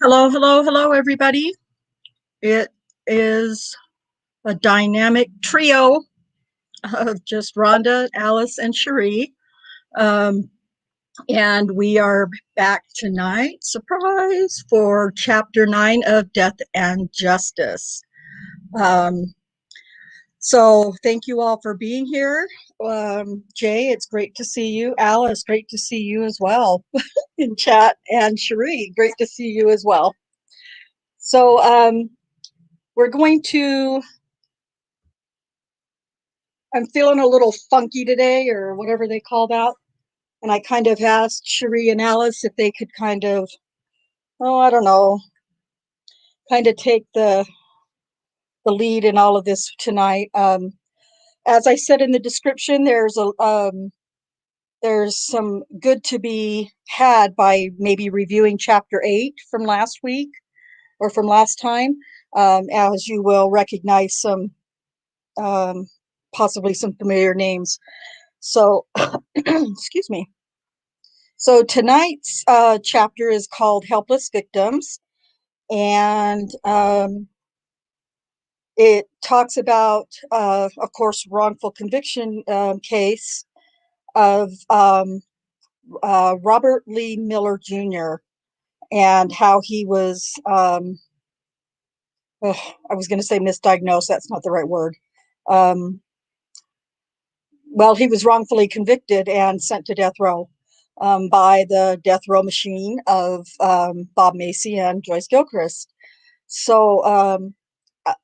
Hello, hello, hello, everybody. It is a dynamic trio of just Rhonda, Alice, and Cherie. Um, and we are back tonight, surprise, for chapter 9 of Death and Justice. So thank you all for being here. Jay, it's great to see you. Alice, great to see you as well in chat. And Cherie, great to see you as well. So we're going to I'm feeling a little funky today, or whatever they call that. And I kind of asked Cherie and Alice if they could kind of, I don't know, kind of take the lead in all of this tonight. As I said in the description, there's some good to be had by maybe reviewing chapter 8 from last week or from last time, as you will recognize some possibly some familiar names. So, excuse me. So tonight's chapter is called Helpless Victims, and it talks about, of course, wrongful conviction case of Robert Lee Miller Jr. and how he was, I was going to say misdiagnosed, that's not the right word. Well, he was wrongfully convicted and sent to death row by the death row machine of Bob Macy and Joyce Gilchrist. So,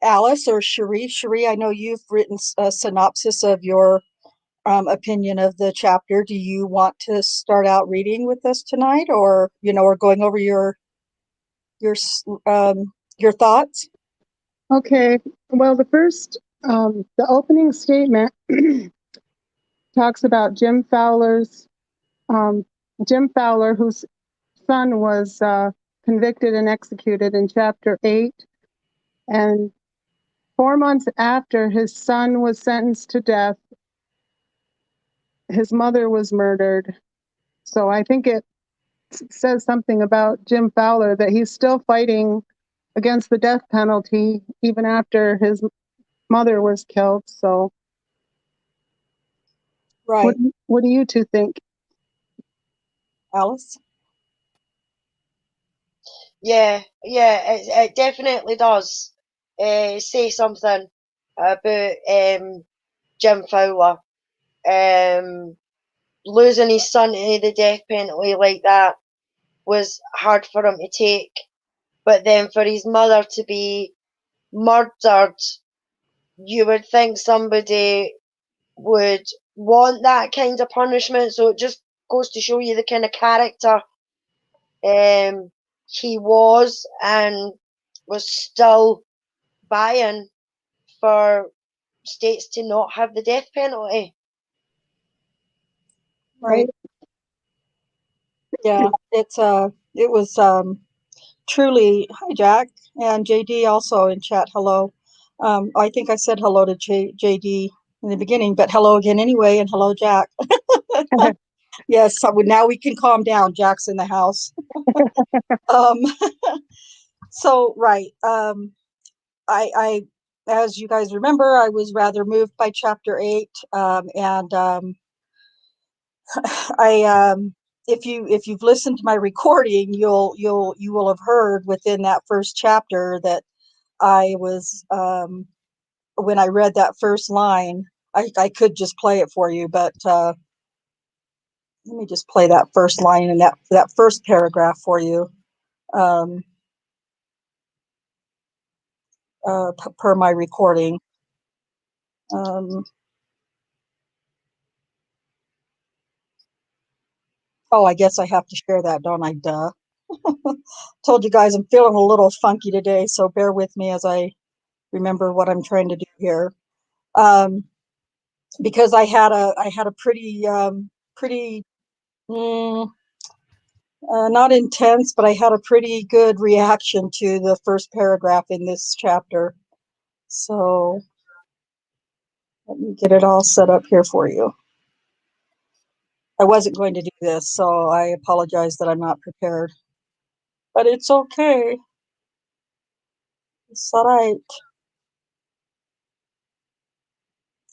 Alice or Cherie, I know you've written a synopsis of your opinion of the chapter. Do you want to start out reading with us tonight, or or going over your thoughts? Okay. Well, the opening statement talks about Jim Fowler, whose son was convicted and executed in chapter 8. And 4 months after his son was sentenced to death, his mother was murdered. So I think it says something about Jim Fowler, that he's still fighting against the death penalty even after his mother was killed. So Right. What do you two think? Alice? Yeah, it definitely does say something about Jim Fowler. Losing his son to the death penalty like that was hard for him to take. But then for his mother to be murdered, you would think somebody would want that kind of punishment. So it just goes to show you the kind of character he was, and was still buying for states to not have the death penalty. Right. Yeah, it was truly. Hi, Jack, and JD also in chat. Hello. I think I said hello to JD in the beginning, but hello again anyway, and hello, Jack. Yes, so now we can calm down. Jack's in the house. um, so right. I, as you guys remember, I was rather moved by chapter 8, and I if you've listened to my recording, you will have heard within that first chapter that I was when I read that first line, I could just play it for you, but let me just play that first line and that first paragraph for you, um, per my recording. Oh, I guess I have to share that, don't I? Duh. Told you guys I'm feeling a little funky today, so bear with me as I remember what I'm trying to do here. Because I had a pretty not intense, but I had a pretty good reaction to the first paragraph in this chapter. So let me get it all set up here for you. I wasn't going to do this, so I apologize that I'm not prepared. but it's okay. It's all right.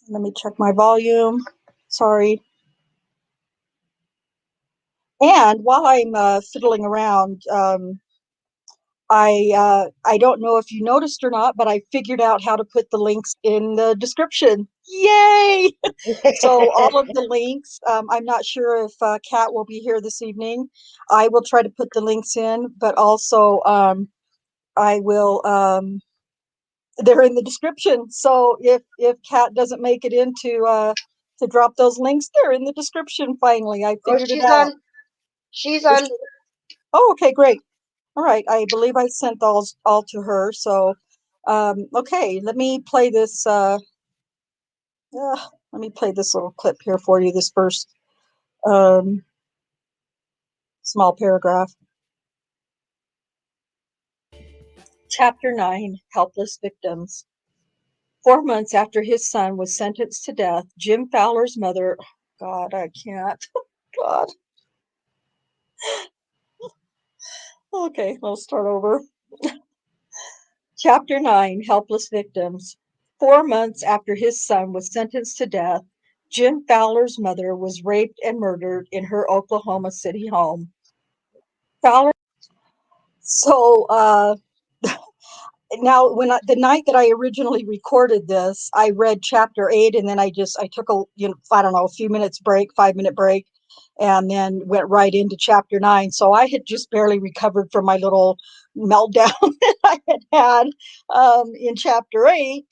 Let me check my volume. Sorry. And while I'm fiddling around, I don't know if you noticed or not, but I figured out how to put the links in the description. Yay! So all of the links, I'm not sure if Kat will be here this evening. I will try to put the links in, but also I will. They're in the description. So if Kat doesn't make it in to drop those links, they're in the description. Finally, I Oh, figured it she's out. on. She's on. Oh, okay, great. All right, I believe I sent those all to her. So, okay, let me play this. Let me play this little clip here for you. This first um, small paragraph. Chapter 9: Helpless Victims. 4 months after his son was sentenced to death, Jim Fowler's mother. God, I can't. God. Okay, let's start over. Chapter 9: Helpless Victims. 4 months after his son was sentenced to death, Jim Fowler's mother was raped and murdered in her Oklahoma City home. Fowler. So, now the night that I originally recorded this, I read chapter 8, and then I took a, I don't know, a few minutes break, 5 minute break, and then went right into chapter 9. So I had just barely recovered from my little meltdown that I had in chapter 8,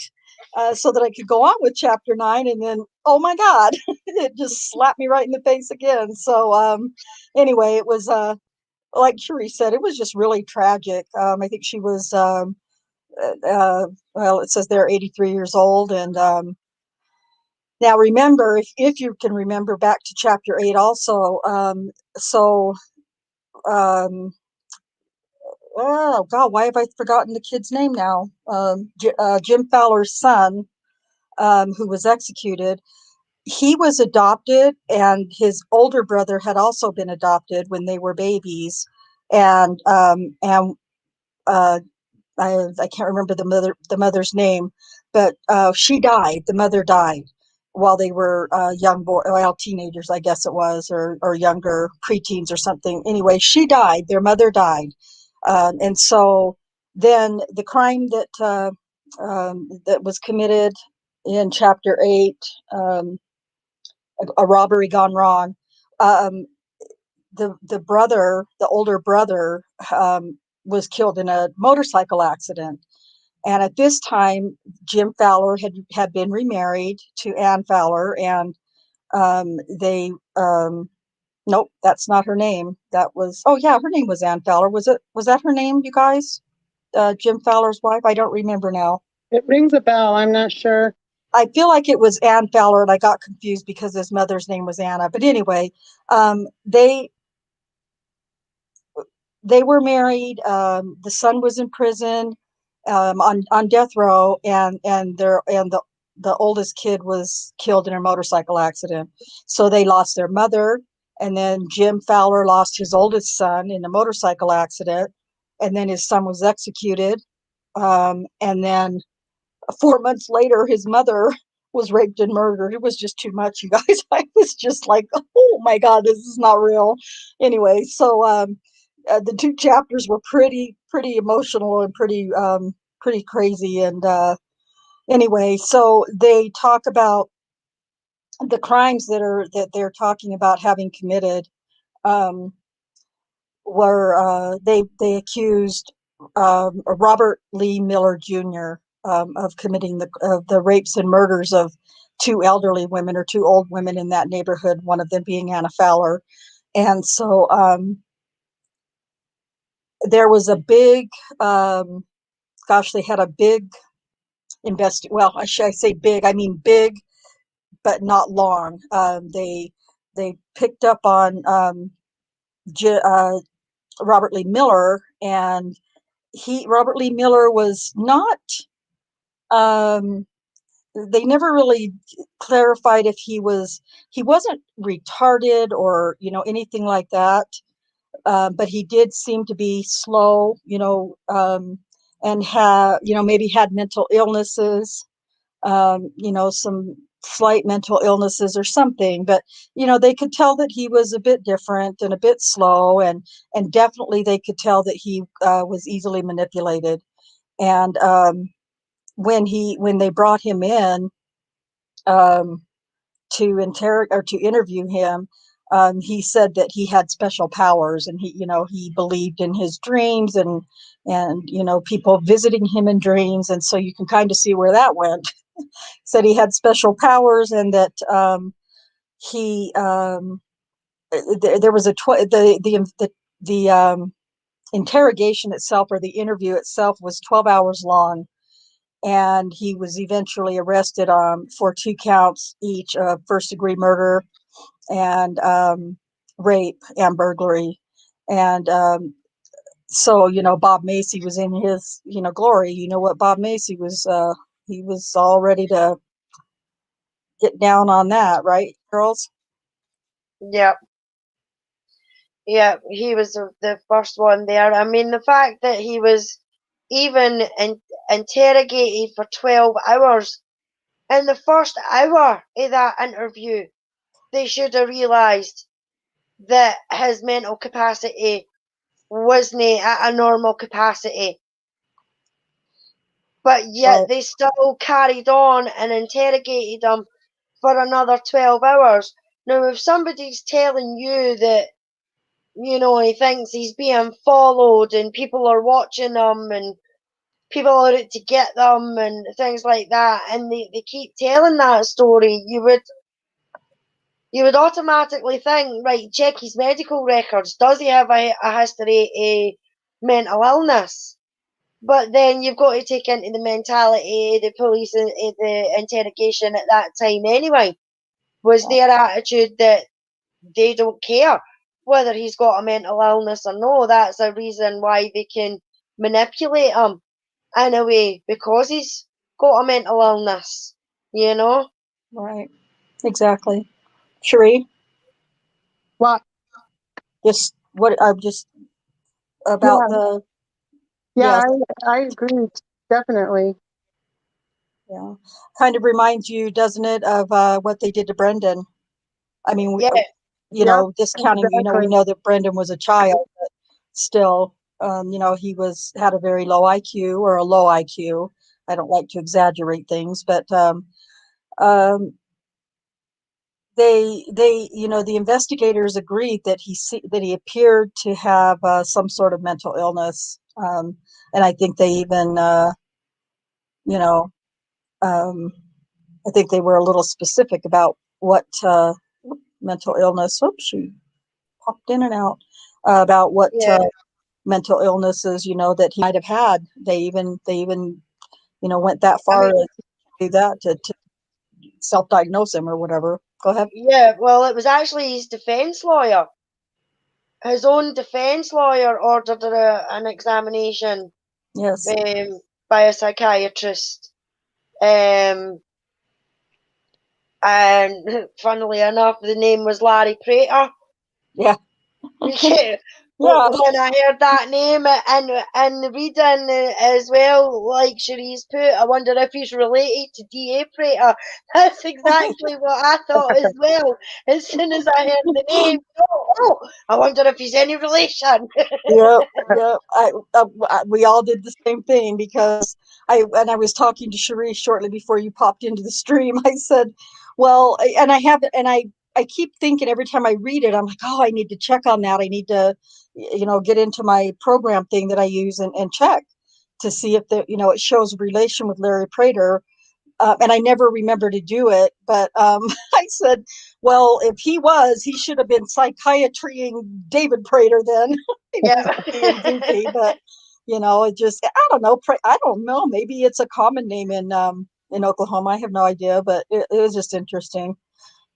so that I could go on with chapter 9. And then, oh my God, it just slapped me right in the face again. So anyway, it was like Cherie said, it was just really tragic. I think she was well, it says they're 83 years old. And now remember, if you can remember back to chapter 8 also, so, oh God, why have I forgotten the kid's name now? Jim Fowler's son, who was executed, he was adopted, and his older brother had also been adopted when they were babies. And uh, I can't remember the mother's name, but she died. The mother died while they were young boy, well, teenagers, I guess it was, or younger, preteens or something. Anyway, she died. Their mother died, and so then the crime that was committed in chapter 8, a robbery gone wrong. Um, the brother, the older brother, was killed in a motorcycle accident. And at this time, Jim Fowler had been remarried to Ann Fowler, and they nope, that's not her name. That was, oh yeah, her name was Ann Fowler. Was that her name, you guys? Jim Fowler's wife? I don't remember now. It rings a bell. I'm not sure. I feel like it was Ann Fowler, and I got confused because his mother's name was Anna. But anyway, they were married. The son was in prison, on death row, and the oldest kid was killed in a motorcycle accident. So they lost their mother, and then Jim Fowler lost his oldest son in a motorcycle accident, and then his son was executed. And then 4 months later, his mother was raped and murdered. It was just too much, you guys. I was just like, oh my God, this is not real. Anyway, so the two chapters were pretty emotional and pretty crazy. And anyway, so they talk about the crimes that they're talking about having committed. Um, were they accused Robert Lee Miller Jr. Of committing the rapes and murders of two elderly women, or two old women in that neighborhood, one of them being Anna Fowler. And so there was a big, gosh, they had a big well, I say big, I mean big, but not long. They picked up on Robert Lee Miller, and Robert Lee Miller was not, um, they never really clarified if he wasn't retarded or, anything like that. but he did seem to be slow, and maybe had mental illnesses, some slight mental illnesses or something. But, they could tell that he was a bit different and a bit slow, and definitely they could tell that he was easily manipulated. And when they brought him in, to interview him, he said that he had special powers, and he believed in his dreams, and people visiting him in dreams, and so you can kind of see where that went. Said he had special powers, and that he there was the interrogation itself, or the interview itself, was 12 hours long, and he was eventually arrested for 2 counts each of first-degree murder and rape and burglary. And so, Bob Macy was in his, glory. You know what Bob Macy was, he was all ready to get down on that, right, girls? Yeah. Yeah, he was the first one there. I mean, the fact that he was even interrogated for 12 hours, in the first hour of that interview, they should have realised that his mental capacity wasn't at a normal capacity. But yet Right. they still carried on and interrogated him for another 12 hours. Now, if somebody's telling you that, he thinks he's being followed and people are watching him and people are out to get them and things like that, and they keep telling that story, you would automatically think, right, check his medical records. Does he have a history of mental illness? But then you've got to take into the mentality of the police and the interrogation at that time anyway. Was their attitude that they don't care whether he's got a mental illness or no? That's a reason why they can manipulate him in a way, because he's got a mental illness, Right. Exactly. Cherie, Well, just about yeah, the, yeah, yes, I agree, definitely. yeah, kind of reminds you, doesn't it, of what they did to Brendan? I mean, Yeah, Yep, discounting, we exactly. know that Brendan was a child, but still, he had a very low IQ, or a low IQ. I don't like to exaggerate things, but um, the investigators agreed that he appeared to have some sort of mental illness, and I think they even, you know, um, I think they were a little specific about what mental illness. Oops, she popped in and out, about what yeah, mental illnesses, that he might have had. They even went that I far mean, as to do that, to self-diagnose him or whatever. Go ahead. yeah, well, it was actually his defense lawyer. His own defense lawyer ordered an examination Yes. by a psychiatrist. Um, and funnily enough, the name was Larry Prater. Yeah. Yeah. Yeah. When I heard that name and reading as well, like Cherie's put, I wonder if he's related to D.A. Prater. That's exactly what I thought as well. As soon as I heard the name, I wonder if he's any relation. Yep, yep. We all did the same thing, because when I was talking to Cherie shortly before you popped into the stream, I said, well, and I keep thinking every time I read it, I'm like, oh, I need to check on that. I need to, get into my program thing that I use, and check to see if it shows a relation with Larry Prater. And I never remember to do it. But I said, well, if he should have been psychiatrying David Prater then. Yeah. Being goofy, but it just, I don't know. I don't know. Maybe it's a common name in Oklahoma. I have no idea, but it was just interesting.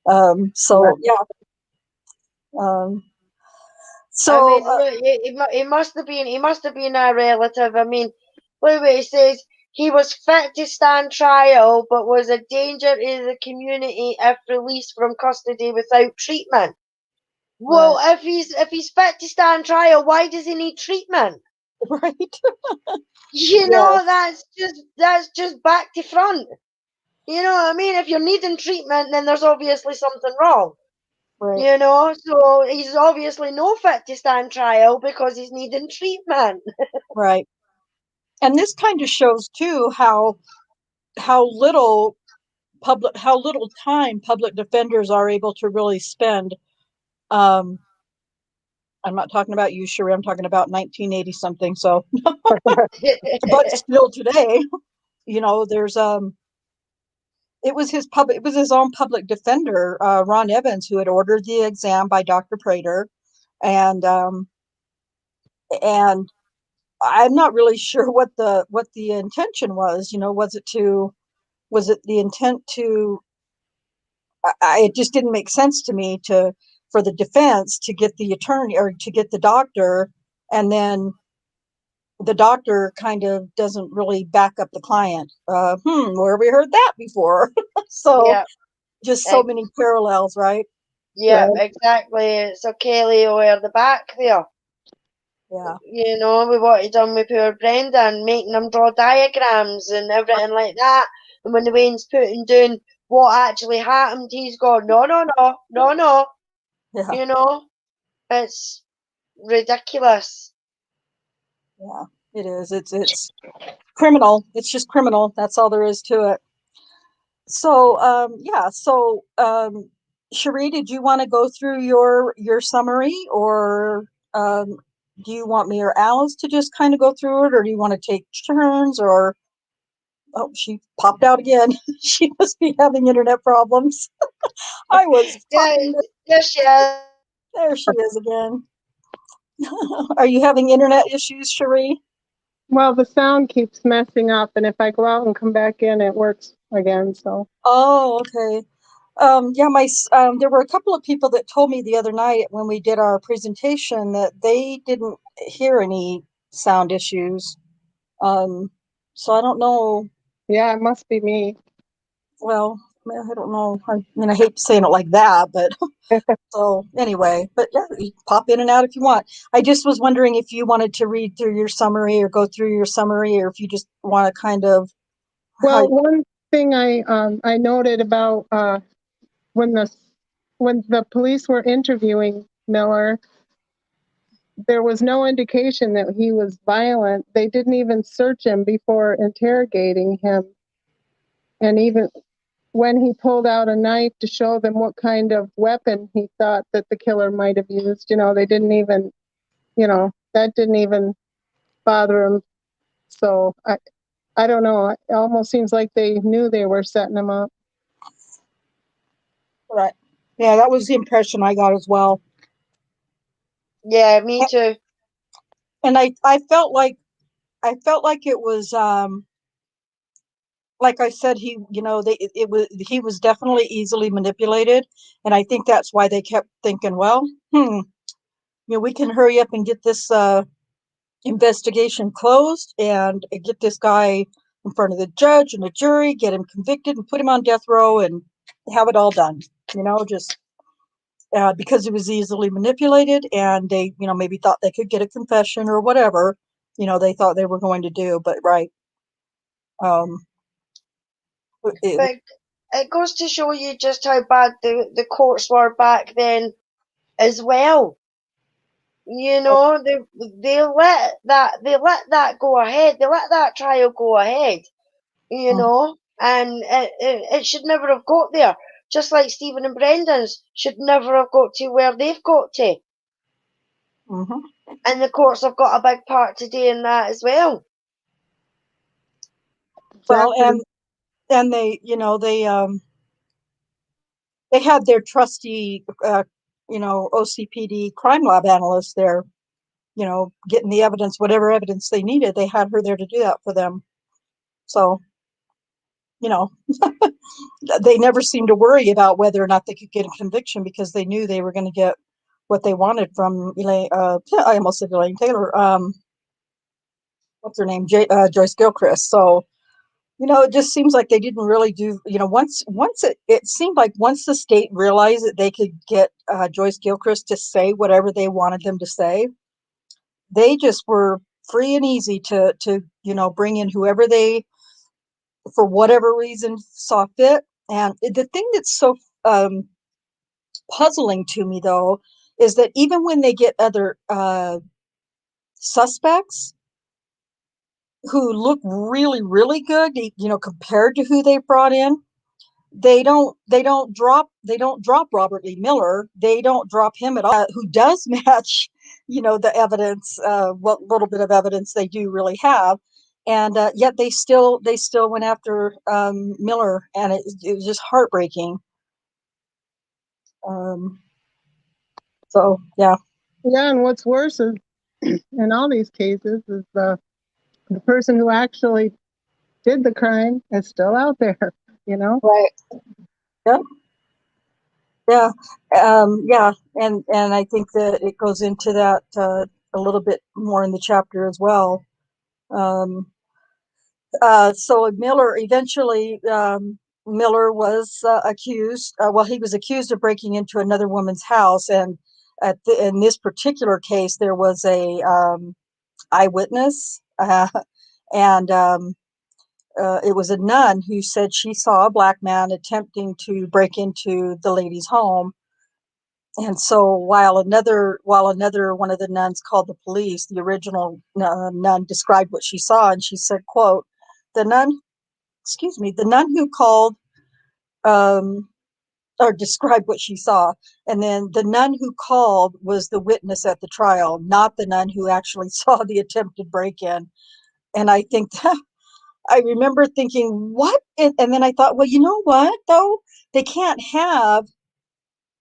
So yeah. Um, I so mean, look, he must have been a relative. I mean, look what he says. He was fit to stand trial, but was a danger to the community if released from custody without treatment. Well, if he's fit to stand trial, why does he need treatment? Right. You Yes. know, that's just back to front. You know what I mean? If you're needing treatment, then there's obviously something wrong. Right. You know, so he's obviously no fit to stand trial because he's needing treatment. Right. And this kind of shows too how little how little time public defenders are able to really spend. Um, I'm not talking about you, Sheree. I'm talking about 1980 something. So, but still today, there's it was his own public defender, Ron Evans, who had ordered the exam by Dr. Prater, and and I'm not really sure what the intention was. Was it the intent to? It just didn't make sense to me for the defense to get the attorney or to get the doctor, and then the doctor kind of doesn't really back up the client. Where have we heard that before? So Yeah, just so many parallels, right? yeah, exactly. So Kelly over the back there. Yeah. You know, with what he done with poor Brendan, making him draw diagrams and everything like that. And when the Wayne's putting down what actually happened, he's going, no, no, no, no, no. Yeah. You know, it's ridiculous. Yeah. It is. It's criminal. It's just criminal. That's all there is to it. So yeah. So Cherie, did you want to go through your summary, or do you want me or Alice to just kind of go through it, or do you want to take turns? Or oh, she popped out again. She must be having internet problems. I was Yeah, talking to, yes, yeah. there she is again. Are you having internet issues, Cherie? Well, the sound keeps messing up, and if I go out and come back in, it works again. So, Oh, okay. Yeah, there were a couple of people that told me the other night when we did our presentation that they didn't hear any sound issues. Um, so I don't know. yeah, it must be me. Well, I don't know. I mean, I hate saying it like that, but so anyway, but yeah, you pop in and out if you want. I just was wondering if you wanted to read through your summary or go through your summary, or if you just want to kind of how. Well, one thing I noted about when the when the police were interviewing Miller, there was no indication that he was violent. They didn't even search him before interrogating him. And even when he pulled out a knife to show them what kind of weapon he thought that the killer might have used, they didn't even, that didn't even bother him. So I don't know. It almost seems like they knew they were setting him up. Right. Yeah, that was the impression I got as well. Yeah, me too. And I felt like it was like I said, he was definitely easily manipulated, and I think that's why they kept thinking, well, we can hurry up and get this investigation closed and get this guy in front of the judge and the jury, get him convicted and put him on death row and have it all done. Just because he was easily manipulated, and they, maybe thought they could get a confession or whatever, they thought they were going to do. But right, um, it, But it goes to show you just how bad the courts were back then as well. You know, they let that go ahead. They let that trial go ahead. You know, and it should never have got there. Just like Stephen and Brendan's should never have got to where they've got to. mm-hmm. And the courts have got a big part to do in that as well. Well, Exactly. and they had their trusty OCPD crime lab analyst there, getting the evidence, whatever evidence they needed. They had her there to do that for them. So, you know, they never seemed to worry about whether or not they could get a conviction because they knew they were going to get what they wanted from Elaine. I almost said Elaine Taylor. What's her name? Joyce Gilchrist. So, It just seems like they didn't really do, it seemed like once the state realized that they could get Joyce Gilchrist to say whatever they wanted them to say, they just were free and easy to bring in whoever they, for whatever reason, saw fit. And the thing that's so um, puzzling to me, though, is that even when they get other suspects who look really, really good, compared to who they brought in, they don't drop Robert Lee Miller. They don't drop him at all, who does match, the evidence, what little bit of evidence they do really have. And yet they still went after Miller, and it was just heartbreaking. Um, so yeah. Yeah, and what's worse is in all these cases is the person who actually did the crime is still out there, you know? Right. Yeah. Yeah. Yeah. And I think that it goes into that a little bit more in the chapter as well. Um, so Miller eventually, Miller was accused. Well, he was accused of breaking into another woman's house, and in this particular case, there was a eyewitness, and it was a nun who said she saw a black man attempting to break into the lady's home. And so while another one of the nuns called the police, the original nun described what she saw, and she said, "quote The nun, excuse me, the nun who called, um, or described what she saw, and then the nun who called was the witness at the trial, not the nun who actually saw the attempted break-in." And I think that I remember thinking, what? And then I thought, well, you know what, though? They can't have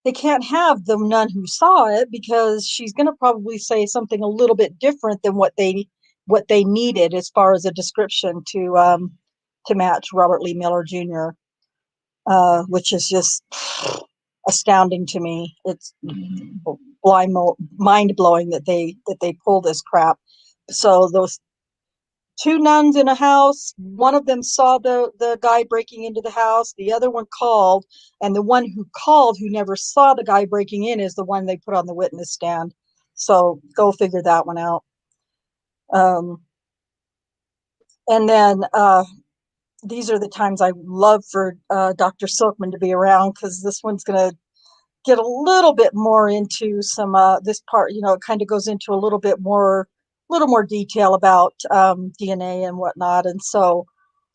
they can't have the nun who saw it, because she's going to probably say something a little bit different than what they needed as far as a description to match Robert Lee Miller Jr., which is just astounding to me. It's mind blowing that they pull this crap. So those two nuns in a house, one of them saw the guy breaking into the house, the other one called, and the one who called, who never saw the guy breaking in, is the one they put on the witness stand. So go figure that one out. Um, and then these are the times I love for Dr. Silkman to be around, because this one's going to get a little bit more into some this part. It kind of goes into a little more detail about DNA and whatnot. And so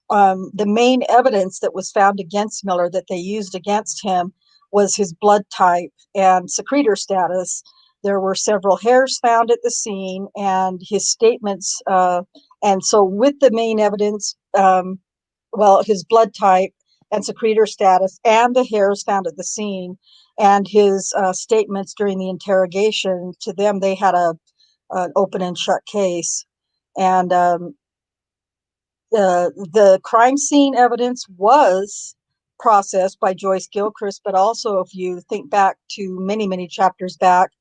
the main evidence that was found against Miller, that they used against him, was his blood type and secretor status. There were several hairs found at the scene, and his statements. And so, with the main evidence, well, his blood type and secretor status, and the hairs found at the scene, and his statements during the interrogation, to them, they had an open and shut case. And the crime scene evidence was processed by Joyce Gilchrist, but also, if you think back to many, many chapters back,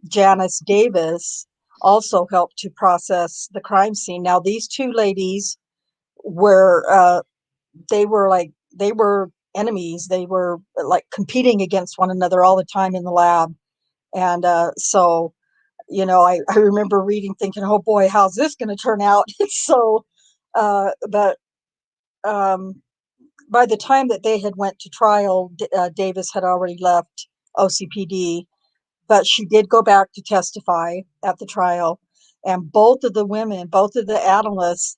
Janice Davis also helped to process the crime scene. Now, these two ladies were they were enemies. They were like competing against one another all the time in the lab. And so, I remember reading, thinking, oh boy, how's this going to turn out? So, but um, by the time that they had went to trial, Davis had already left OCPD, but she did go back to testify at the trial. And both of the analysts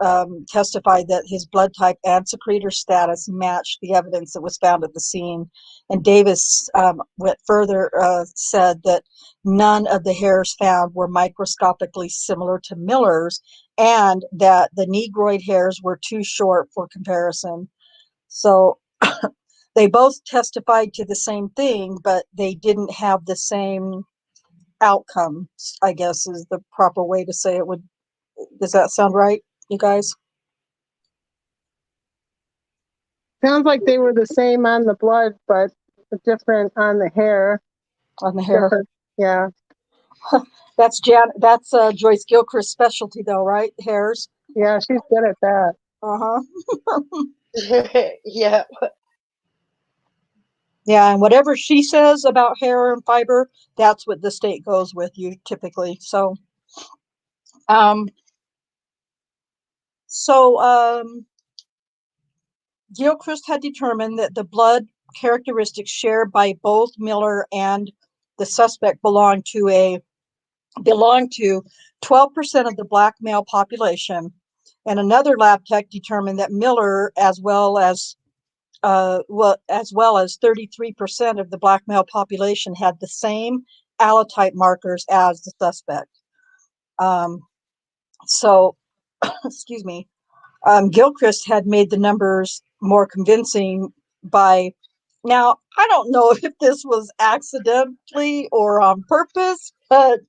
testified that his blood type and secretor status matched the evidence that was found at the scene. And Davis went further, said that none of the hairs found were microscopically similar to Miller's, and that the negroid hairs were too short for comparison. So they both testified to the same thing, but they didn't have the same outcomes, I guess is the proper way to say it. Does that sound right, you guys? Sounds like they were the same on the blood, but different on the hair. On the hair. Different, yeah. That's Joyce Gilchrist's specialty, though, right? Hairs. Yeah, she's good at that. Uh-huh. Yeah. Yeah, and whatever she says about hair and fiber, that's what the state goes with you typically. Um, so Gilchrist had determined that the blood characteristics shared by both Miller and the suspect belonged to 12% of the black male population, and another lab tech determined that Miller, as well as 33% of the black male population, had the same allotype markers as the suspect. Um, so, excuse me. Gilchrist had made the numbers more convincing by now. I don't know if this was accidentally or on purpose, but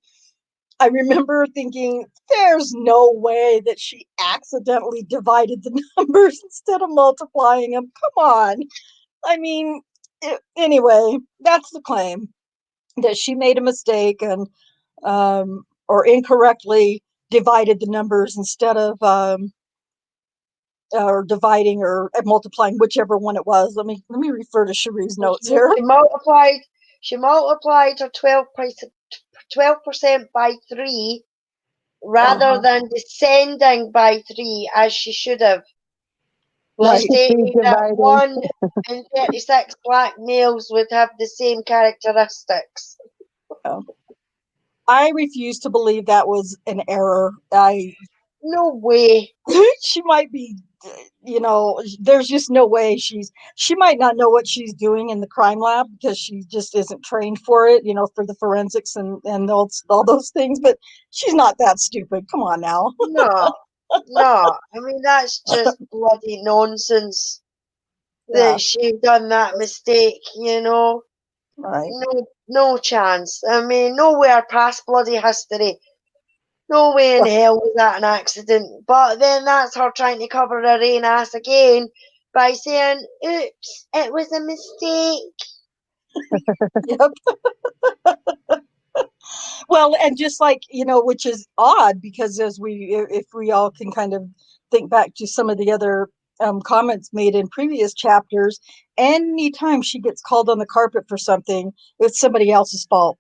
I remember thinking, there's no way that she accidentally divided the numbers instead of multiplying them. Come on. I mean, anyway, that's the claim, that she made a mistake and or incorrectly divided the numbers instead of or dividing or multiplying, whichever one it was. Let me refer to Cherie's notes here. She multiplied her 12% by 3 rather Uh-huh. than descending by 3 as she should have. Right. Stating that Dividing. 1 in 36 black males would have the same characteristics. I refuse to believe that was an error. No way. She might be, there's just no way she might not know what she's doing in the crime lab because she just isn't trained for it, for the forensics and all those things, but she's not that stupid. Come on now. No, no. I mean, that's just bloody nonsense Yeah, that she done that mistake. right. No chance. I mean, nowhere past bloody history. No way in hell was that an accident. But then that's her trying to cover her own ass again by saying, oops, it was a mistake. Yep. Well, and just like, which is odd because if we all can kind of think back to some of the other comments made in previous chapters, anytime she gets called on the carpet for something, it's somebody else's fault.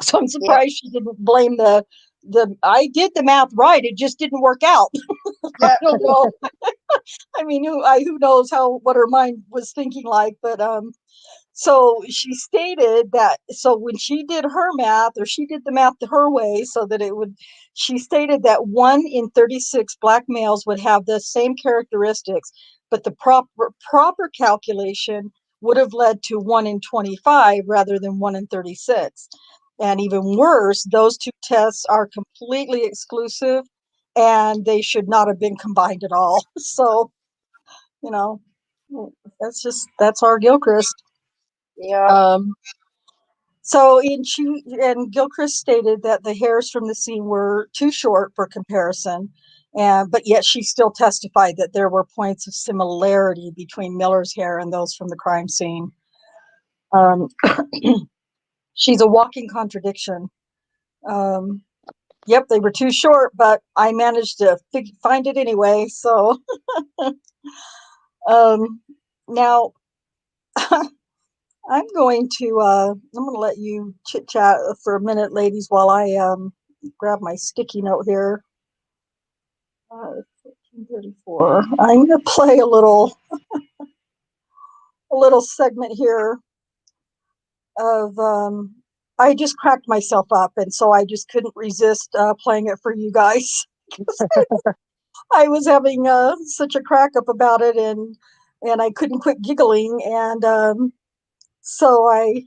So I'm Yep, surprised she didn't blame I did the math right. It just didn't work out. I yep, don't know. I mean, who knows what her mind was thinking like, but so she stated that, so when she did her math, or she did the math her way, so that she stated that 1 in 36 black males would have the same characteristics, but the proper calculation would have led to 1 in 25 rather than 1 in 36. And even worse, those two tests are completely exclusive and they should not have been combined at all. So, you know, that's our Gilchrist. yep. Um, so Gilchrist stated that the hairs from the scene were too short for comparison, but yet she still testified that there were points of similarity between Miller's hair and those from the crime scene. Um, she's a walking contradiction. Um, yep, they were too short, but I managed to find it anyway. So um, now I'm going to let you chit chat for a minute, ladies, while I grab my sticky note here. 1434. I'm going to play a little segment here of I just cracked myself up, and so I just couldn't resist playing it for you guys. I was having such a crack up about it, and I couldn't quit giggling, and so I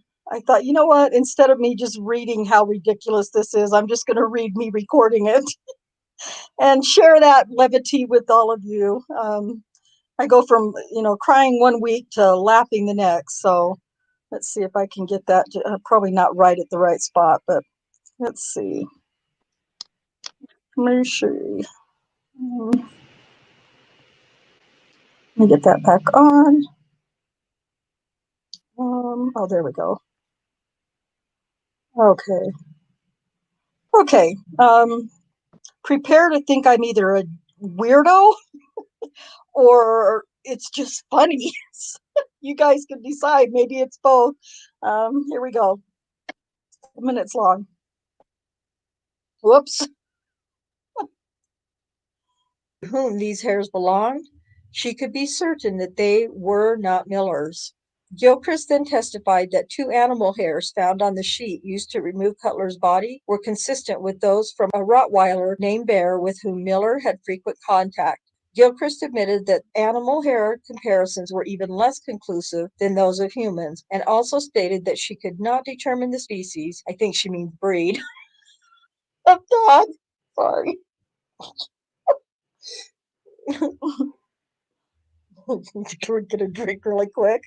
thought, you know what? Instead of me just reading how ridiculous this is, I'm just going to read me recording it and share that levity with all of you. I go from crying one week to laughing the next. So let's see if I can get that. Probably not right at the right spot, but let's see. Let me see. Let me get that back on. Oh, there we go. Okay. Okay. Prepare to think I'm either a weirdo or it's just funny. You guys can decide. Maybe it's both. Here we go. Minutes long. Whoops. To whom these hairs belonged, she could be certain that they were not Miller's. Gilchrist then testified that two animal hairs found on the sheet used to remove Cutler's body were consistent with those from a Rottweiler named Bear with whom Miller had frequent contact. Gilchrist admitted that animal hair comparisons were even less conclusive than those of humans, and also stated that she could not determine the species, I think she means breed, of dog. Sorry. Get a drink really quick.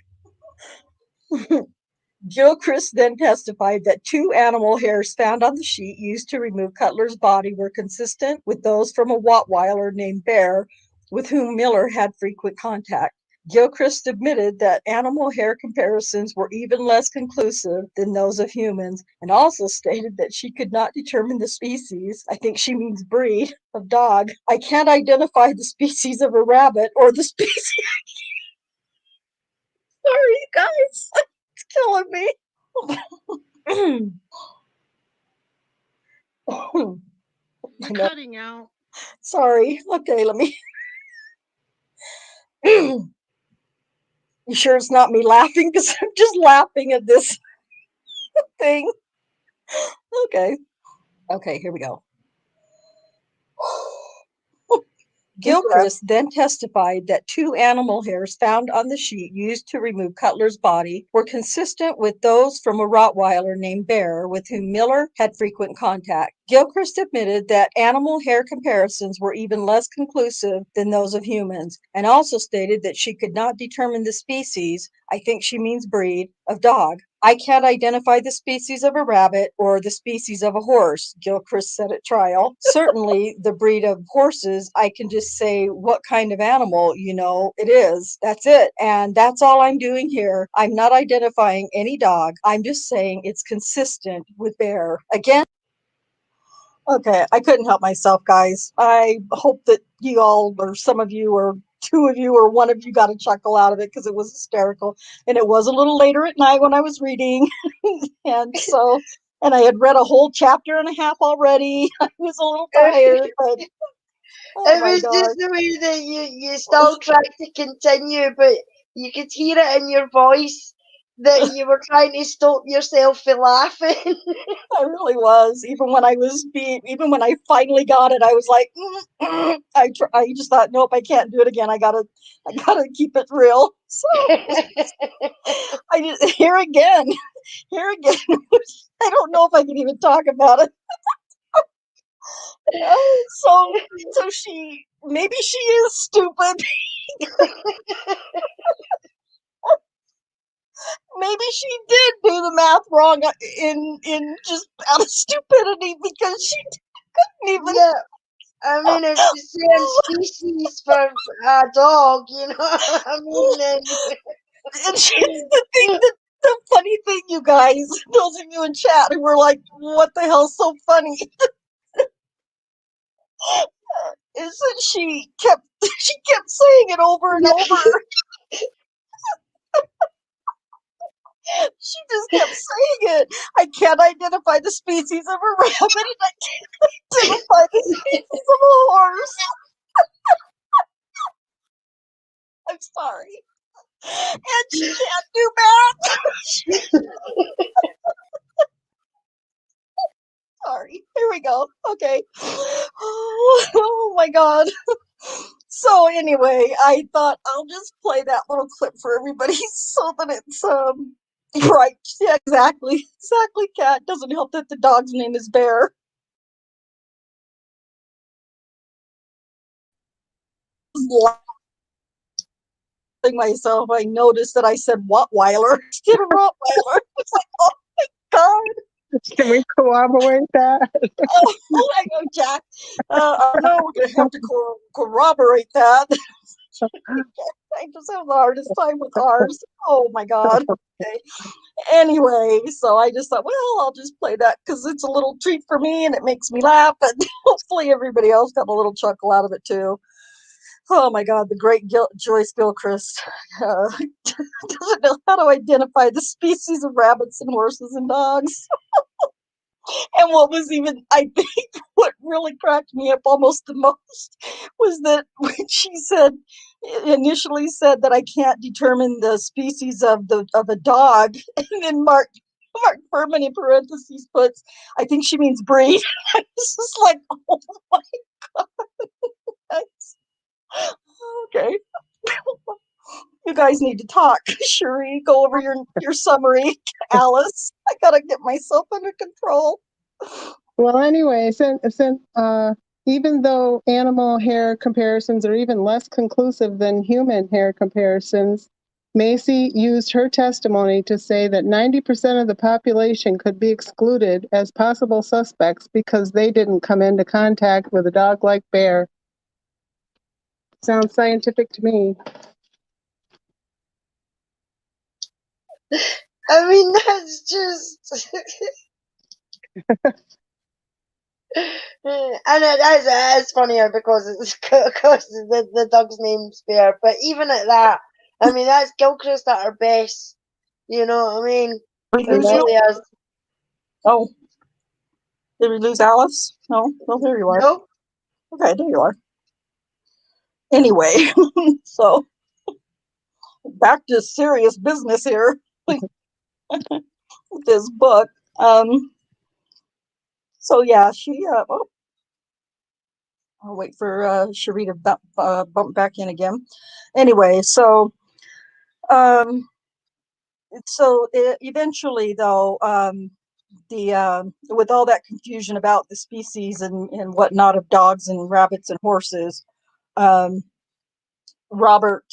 Gilchrist then testified that two animal hairs found on the sheet used to remove Cutler's body were consistent with those from a Rottweiler named Bear, with whom Miller had frequent contact. Gilchrist admitted that animal hair comparisons were even less conclusive than those of humans, and also stated that she could not determine the species, I think she means breed, of dog. I can't identify the species of a rabbit or the species. Sorry, you guys. It's killing me. You're cutting out. Sorry. Okay, let me. You sure it's not me laughing? Because I'm just laughing at this thing. Okay. Okay, here we go. Gilchrist then testified that two animal hairs found on the sheet used to remove Cutler's body were consistent with those from a Rottweiler named Bear, with whom Miller had frequent contact. Gilchrist admitted that animal hair comparisons were even less conclusive than those of humans, and also stated that she could not determine the species, I think she means breed, of dog. I can't identify the species of a rabbit or the species of a horse, Gilchrist said at trial. Certainly, the breed of horses, I can just say what kind of animal, it is. That's it. And that's all I'm doing here. I'm not identifying any dog. I'm just saying it's consistent with Bear. Again, okay, I couldn't help myself, guys. I hope that you all, or some of you, or two of you, or one of you got a chuckle out of it because it was hysterical. And it was a little later at night when I was reading. and I had read a whole chapter and a half already. I was a little tired, but oh It my was God. just the way that you still tried to continue, but you could hear it in your voice that you were trying to stop yourself from laughing. I really was. Even when I finally got it, I was like, I just thought, nope, I can't do it again. I gotta keep it real. So I just, here again. I don't know if I can even talk about it. So maybe she is stupid. Maybe she did do the math wrong in just out of stupidity because she couldn't even. Yeah, I mean, if she's saying species for a dog, I mean, then. And the funny thing, you guys, those of you in chat who were like, "What the hell's so funny?" is that she kept saying it over and over. She just kept saying it. I can't identify the species of a rabbit, and I can't identify the species of a horse. I'm sorry. And she can't do math. Sorry. Here we go. Okay. Oh my God. So anyway, I thought I'll just play that little clip for everybody so that it's right. Yeah, exactly. Exactly, Cat. Doesn't help that the dog's name is Bear. Myself, I noticed that I said Rottweiler instead of Rottweiler. It's like, oh my God. Can we corroborate that? Oh, I go, Jack. I know we're gonna have to corroborate that. I just have the hardest time with ours. Oh my God. Okay. Anyway, so I just thought, well, I'll just play that because it's a little treat for me and it makes me laugh, and hopefully everybody else got a little chuckle out of it too. Oh my God, the great Joyce Gilchrist doesn't know how to identify the species of rabbits and horses and dogs. And what was even, I think, what really cracked me up almost the most was that when she said, initially said that I can't determine the species of a dog, and then Mark Furman in parentheses puts, I think she means breed. It's just like, oh my God. Okay. You guys need to talk. Cherie, go over your summary. Alice, I gotta get myself under control. Well, anyway, even though animal hair comparisons are even less conclusive than human hair comparisons, Macy used her testimony to say that 90% of the population could be excluded as possible suspects because they didn't come into contact with a dog like Bear. Sounds scientific to me. I mean, that's just. And it is funnier because it's because the dog's name's Bear. But even at that, I mean, that's Gilchrist at her best. You know what I mean? We It lose you? really is. Oh, did we lose Alice? No, there you are. No? Okay, there you are. Anyway, so back to serious business here with this book. So yeah, I'll wait for Cherie to bump back in again. Anyway, um, eventually though, the with all that confusion about the species and whatnot of dogs and rabbits and horses, Robert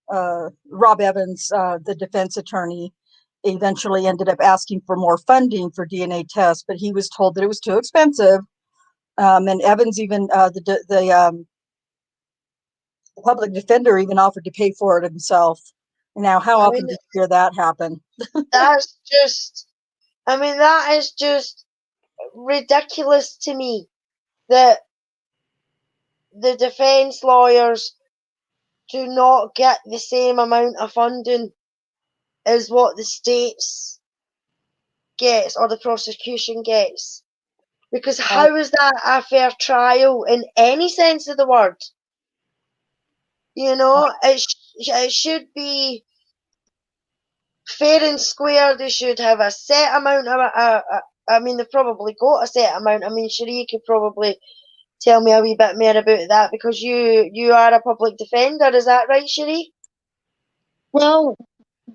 Rob Evans, the defense attorney, eventually ended up asking for more funding for DNA tests, but he was told that it was too expensive. And Evans even the public defender even offered to pay for it himself. Now, how I often mean, do you hear that happen? that's just. I mean, that is just ridiculous to me that the defense lawyers do not get the same amount of funding as what the states gets or the prosecution gets. Because how is that a fair trial in any sense of the word? You know, it should be fair and square. They should have a set amount of. I mean, they've probably got a set amount. I mean, Cherie could probably tell me a wee bit more about that because you are a public defender. Is that right, Cherie? Well,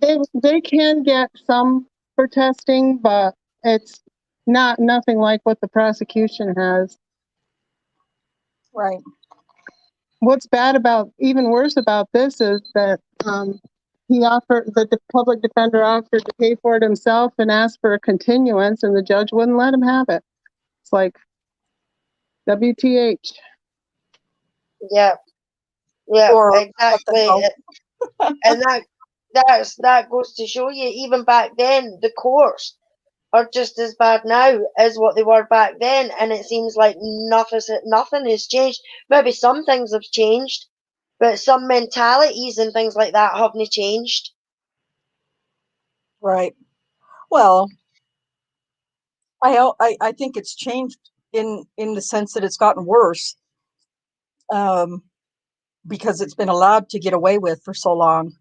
they can get some for testing, but it's nothing like what the prosecution has. Right. What's even worse about this is that the public defender offered to pay for it himself and asked for a continuance, and the judge wouldn't let him have it. It's like WTH. Yeah, yeah, Or what the exactly. hell? And that goes to show you, even back then, the courts are just as bad now as what they were back then, and it seems like nothing has changed. Maybe some things have changed, but some mentalities and things like that haven't changed. Right. Well, I think it's changed in the sense that it's gotten worse, um, because it's been allowed to get away with for so long.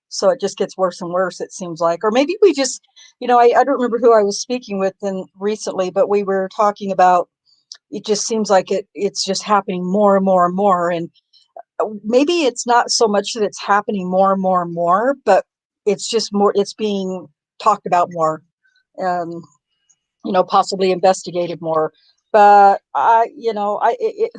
So it just gets worse and worse, it seems like. Or maybe we just, I don't remember who I was speaking with recently, but we were talking about, it just seems like it's just happening more and more and more. And maybe it's not so much that it's happening more and more and more, but it's just more, it's being talked about more. Um, possibly investigated more. But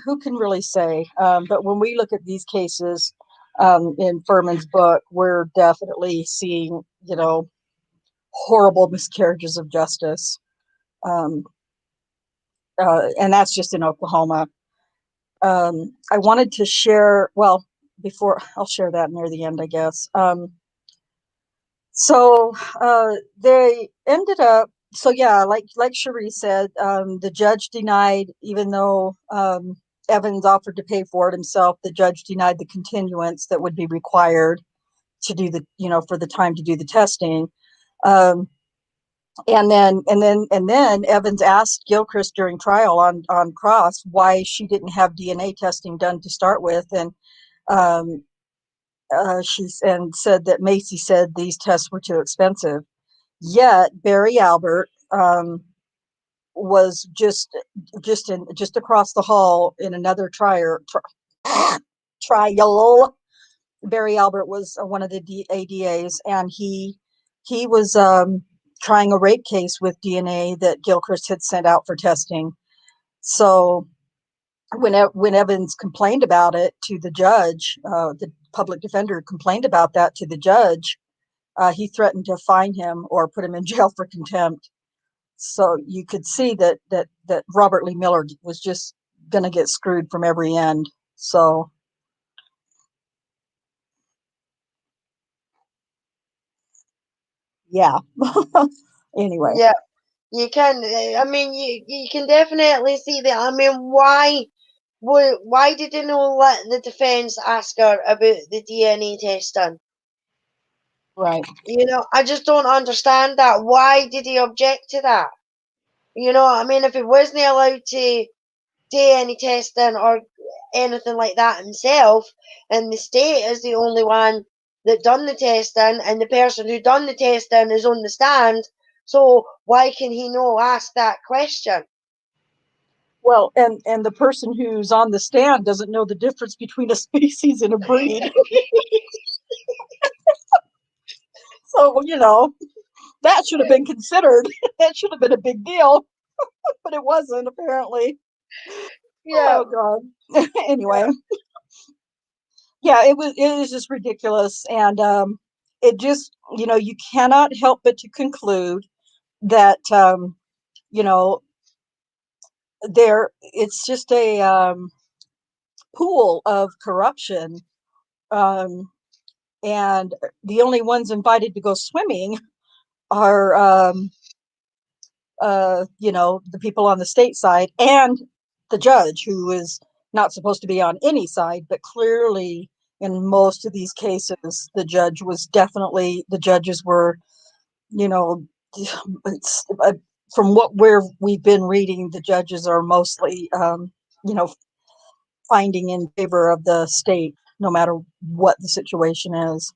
who can really say? But when we look at these cases, in Furman's book, we're definitely seeing, horrible miscarriages of justice. Um, and that's just in Oklahoma. I wanted to share, well, before I'll share that near the end, I guess. They ended up, so yeah, like Cherie said, the judge denied, even though Evans offered to pay for it himself. The judge denied the continuance that would be required to do the, for the time to do the testing. Um, and then Evans asked Gilchrist during trial on cross why she didn't have DNA testing done to start with, and um, said that Macy said these tests were too expensive. Yet Barry Albert was just across the hall in another trial. Barry Albert was one of the ADAs, and he was trying a rape case with DNA that Gilchrist had sent out for testing. So when Evans complained about it to the judge, the public defender complained about that to the judge. He threatened to fine him or put him in jail for contempt. So you could see that Robert Lee Miller was just going to get screwed from every end. So yeah. Anyway. Yeah, you can. I mean, you can definitely see that. I mean, why did they not let the defense ask her about the DNA test done? Right. I just don't understand that. Why did he object to that? I mean, if he wasn't allowed to do any testing or anything like that himself, and the state is the only one that done the testing, and the person who done the testing is on the stand, so why can he not ask that question? Well, and the person who's on the stand doesn't know the difference between a species and a breed. So, that should have been considered. That should have been a big deal, but it wasn't, apparently. Yeah, Oh God. Anyway, yeah, it was just ridiculous. And it just, you cannot help but to conclude that you know, it's just a pool of corruption. Um and the only ones invited to go swimming are the people on the state side and the judge, who is not supposed to be on any side, but clearly in most of these cases the judges were, you know it's, from we've been reading, the judges are mostly you know finding in favor of the state no matter what the situation is.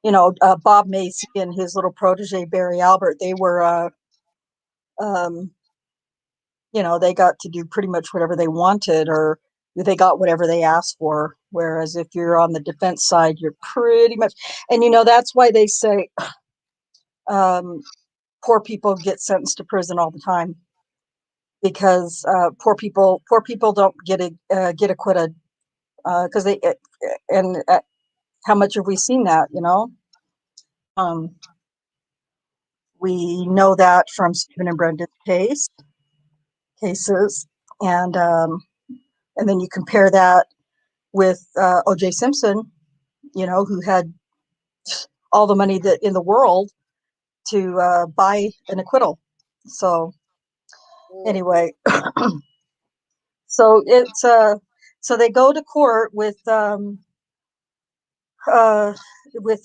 Bob Macy and his little protege Barry Albert, they were um, they got to do pretty much whatever they wanted, or they got whatever they asked for. Whereas if you're on the defense side, you're pretty much, and that's why they say um, poor people get sentenced to prison all the time, because poor people don't get acquitted, because they and how much have we seen that? Um, we know that from Stephen and Brendan's cases, and then you compare that with O.J. Simpson, who had all the money that in the world to buy an acquittal. So anyway, so so they go to court with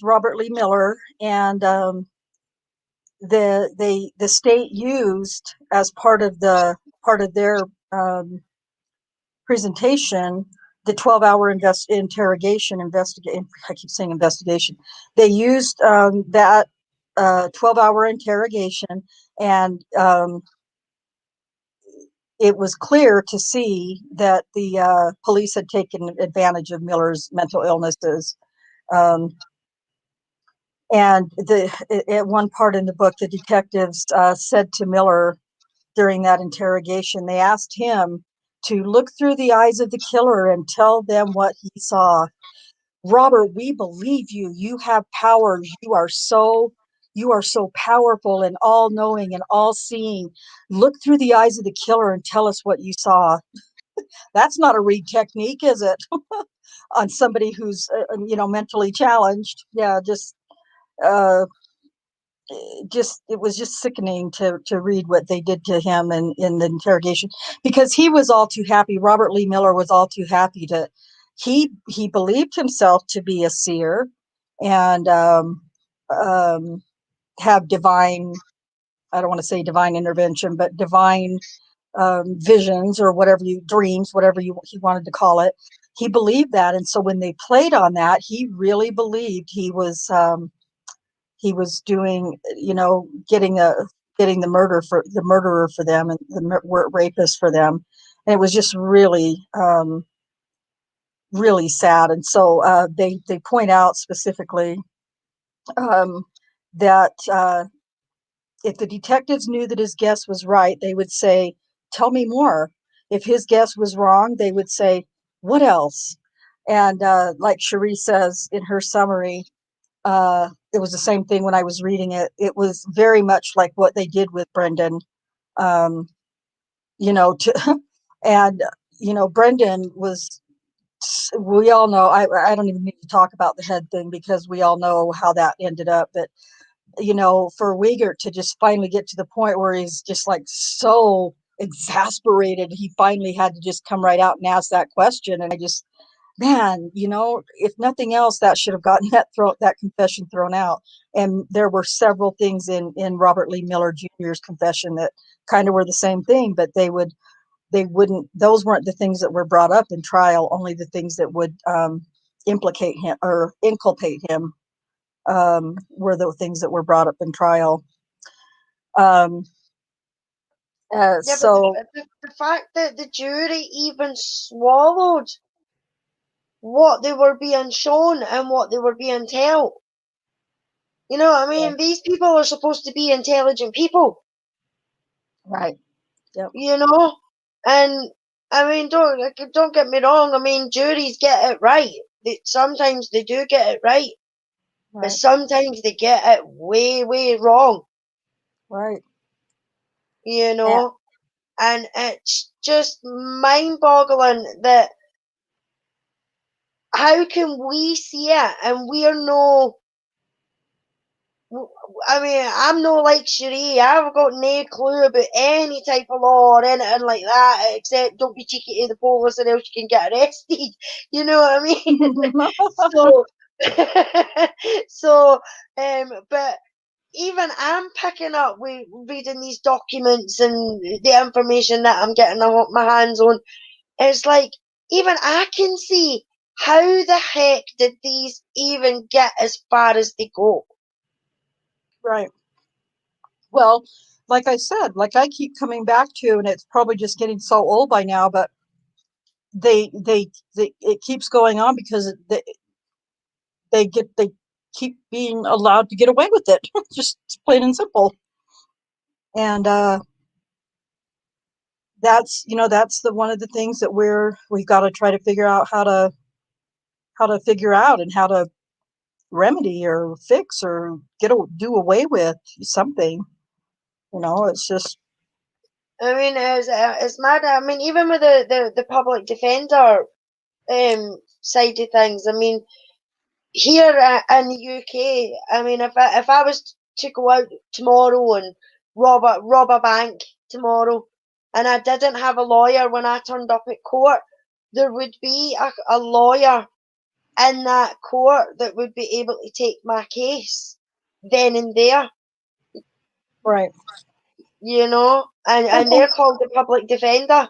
Robert Lee Miller, and the state used as part of their presentation the 12-hour interrogation investigation. I keep saying investigation. They used that 12-hour interrogation, and it was clear to see that the police had taken advantage of Miller's mental illnesses. Um, and at one part in the book, the detectives said to Miller during that interrogation, they asked him to look through the eyes of the killer and tell them what he saw. Robert, we believe you. You have powers. You are so powerful and all knowing and all seeing. Look through the eyes of the killer and tell us what you saw. That's not a read technique, is it? On somebody who's mentally challenged. Yeah, just uh it was just sickening to read what they did to him in the interrogation, because he was all too happy. Robert Lee Miller was all too happy to, he believed himself to be a seer and um, have divine, I don't want to say divine intervention, but divine visions or whatever dreams, whatever he wanted to call it. He believed that. And so when they played on that, he really believed he was doing, getting the murderer for them and the rapist for them. And it was just really, really sad. And so they point out specifically that if the detectives knew that his guess was right, they would say, "Tell me more." If his guess was wrong, they would say, "What else?" And like Cherie says in her summary, it was the same thing when I was reading it. It was very much like what they did with Brendan, um, to, and, Brendan was, we all know, I don't even need to talk about the head thing because we all know how that ended up. But, for Wiegert to just finally get to the point where he's just like so exasperated, he finally had to just come right out and ask that question. And I just, man, if nothing else, that should have gotten that confession thrown out. And there were several things in Robert Lee Miller Jr.'s confession that kind of were the same thing, but they wouldn't, those weren't the things that were brought up in trial, only the things that would implicate him or inculpate him were the things that were brought up in trial. Um, Yeah, but so the fact that the jury even swallowed what they were being shown and what they were being told. You know what I mean? These people are supposed to be intelligent people. right. Yep. You know? And I mean, don't get me wrong. I mean, juries get it right. Sometimes they do get it right, but Right. sometimes they get it way, way wrong. Right. You And, know? And it's just mind-boggling that how can we see it and we're no. I mean, I'm no like Cherie. I've got no clue about any type of law or anything like that, except don't be cheeky to the police or else you can get arrested. You know what I mean? So, so, but even I'm picking up with reading these documents and the information that I'm getting my hands on. It's like, even I can see how the heck did these even get as far as they go? right. Well, like I said, like I keep coming back to, and it's probably just getting so old by now, but they it keeps going on because they keep being allowed to get away with it, just plain and simple. And that's the one of the things that we've got to try to figure out how to figure out and how to remedy or fix or do away with something. It's just I mean, it's mad. I mean, even with the public defender side of things, I mean, here in the UK, I mean, if I was to go out tomorrow and rob a bank tomorrow, and I didn't have a lawyer when I turned up at court, there would be a lawyer in that court that would be able to take my case then and there, right. you know, And and they're called the public defender.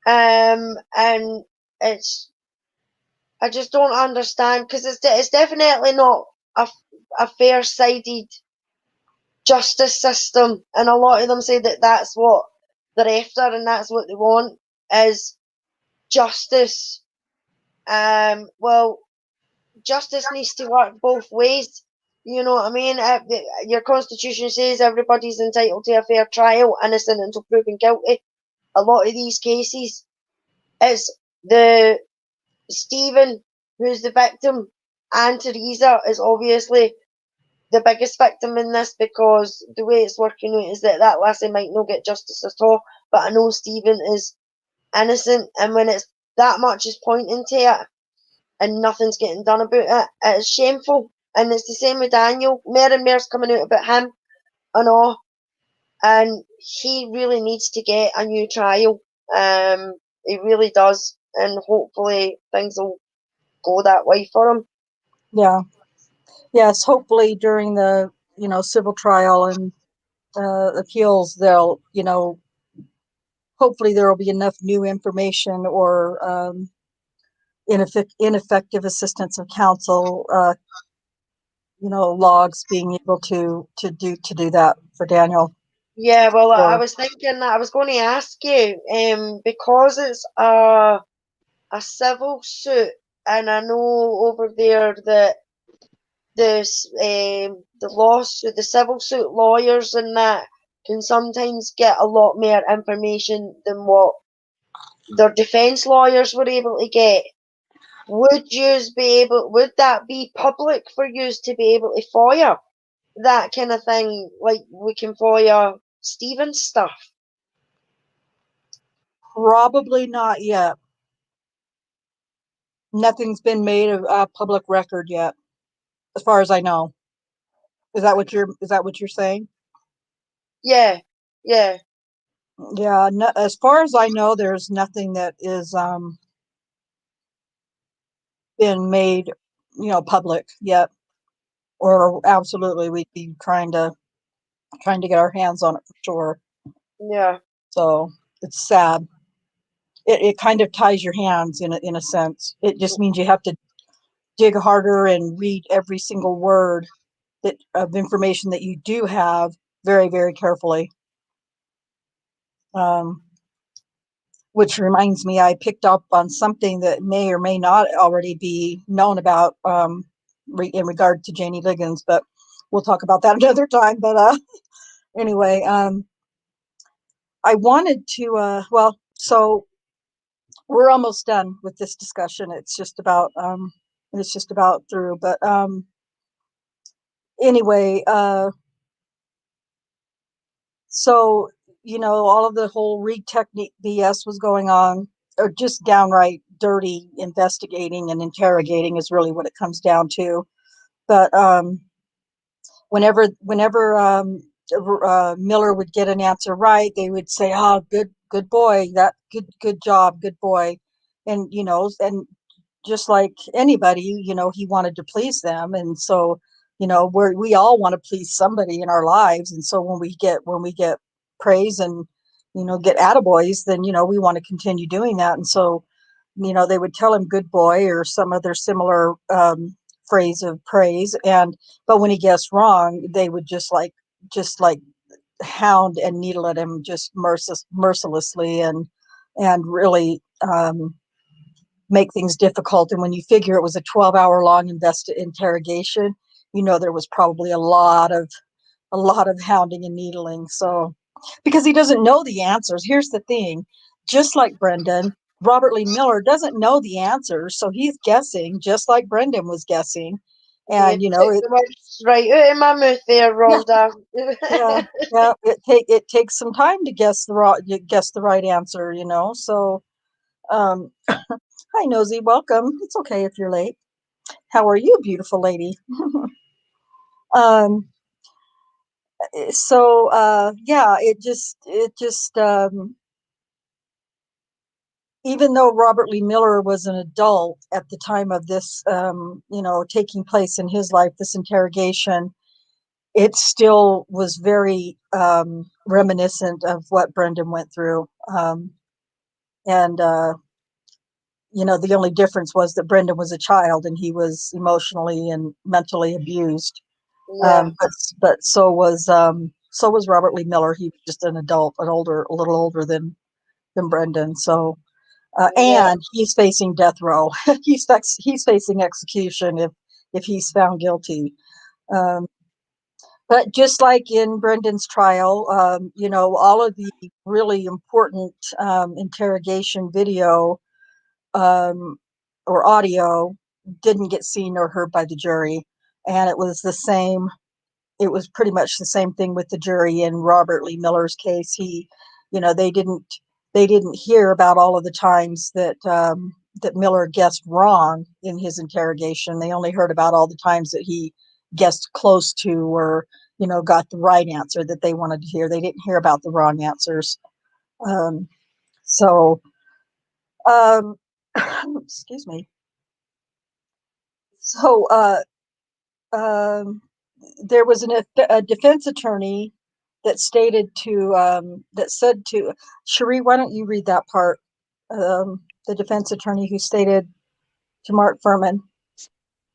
And it's, I just don't understand because it's definitely not a fair-sided justice system, and a lot of them say that that's what they're after and that's what they want is justice. Well, justice needs to work both ways. You know what I mean? Your constitution says everybody's entitled to a fair trial, innocent until proven guilty. A lot of these cases, it's the Stephen who's the victim, and Teresa is obviously the biggest victim in this because the way it's working out is that lassie might not get justice at all, but I know Stephen is innocent, and when it's that much is pointing to it and nothing's getting done about it, it is shameful. And it's the same with Daniel. More and more's coming out about him and all. And he really needs to get a new trial. He really does. And hopefully things will go that way for him. Yeah. Yes, hopefully during the, civil trial and appeals, they'll, hopefully there will be enough new information or ineffective assistance of counsel, logs being able to do that for Daniel. Yeah, well, I Or was thinking that I was going to ask you, because it's a civil suit, and I know over there that the civil suit lawyers and that can sometimes get a lot more information than what their defense lawyers were able to get. Would that be public for yous to be able to FOIA that kind of thing, like we can FOIA Stephen's stuff? probably not yet. Nothing's been made of public record yet, as far as I know. Is that what you're saying? Yeah, yeah, Yeah, no, as far as I know, there's nothing that is been made, public yet. Or absolutely, we'd be trying to get our hands on it for sure. yeah, So it's sad. It kind of ties your hands in a sense. It just means you have to dig harder and read every single word of information that you do have very, very carefully. Um, which reminds me, I picked up on something that may or may not already be known about in regard to Janie Liggins, but we'll talk about that another time. But anyway, I wanted to, so we're almost done with this discussion. It's just about through. But anyway, so all of the whole read technique BS was going on, or just downright dirty investigating and interrogating is really what it comes down to. But whenever Miller would get an answer right, they would say, "Oh, good boy, that good job, good boy," and and just like anybody, he wanted to please them, and so we all want to please somebody in our lives, and so when we get praise and get attaboys, then we want to continue doing that, and so they would tell him good boy or some other similar phrase of praise, but when he guessed wrong, they would just like hound and needle at him just mercilessly and really make things difficult. And when you figure it was a 12-hour long interrogation, there was probably a lot of hounding and needling. So because he doesn't know the answers. Here's the thing, just like Brendan, Robert Lee Miller doesn't know the answers, so he's guessing just like Brendan was guessing. you And took the words right out of my mouth there, Rhonda. yeah, yeah, it takes some time to guess the right answer, so hi Nosy, welcome. It's okay if you're late. How are you, beautiful lady? um so yeah, it just even though Robert Lee Miller was an adult at the time of this, taking place in his life, this interrogation, it still was very reminiscent of what Brendan went through. And the only difference was that Brendan was a child and he was emotionally and mentally abused. Yeah, But so was Robert Lee Miller. He was just an adult, a little older than Brendan. So yeah, and he's facing death row. He's facing execution if he's found guilty. Um, but just like in Brendan's trial, all of the really important interrogation video um, or audio didn't get seen or heard by the jury, and it was the same. It was pretty much the same thing with the jury in Robert Lee Miller's case. They didn't hear about all of the times that Miller guessed wrong in his interrogation. They only heard about all the times that he guessed close to, or got the right answer that they wanted to hear. They didn't hear about the wrong answers. So excuse me. So there was a defense attorney that stated that said to Cherie, why don't you read that part? The defense attorney who stated to Mark Furman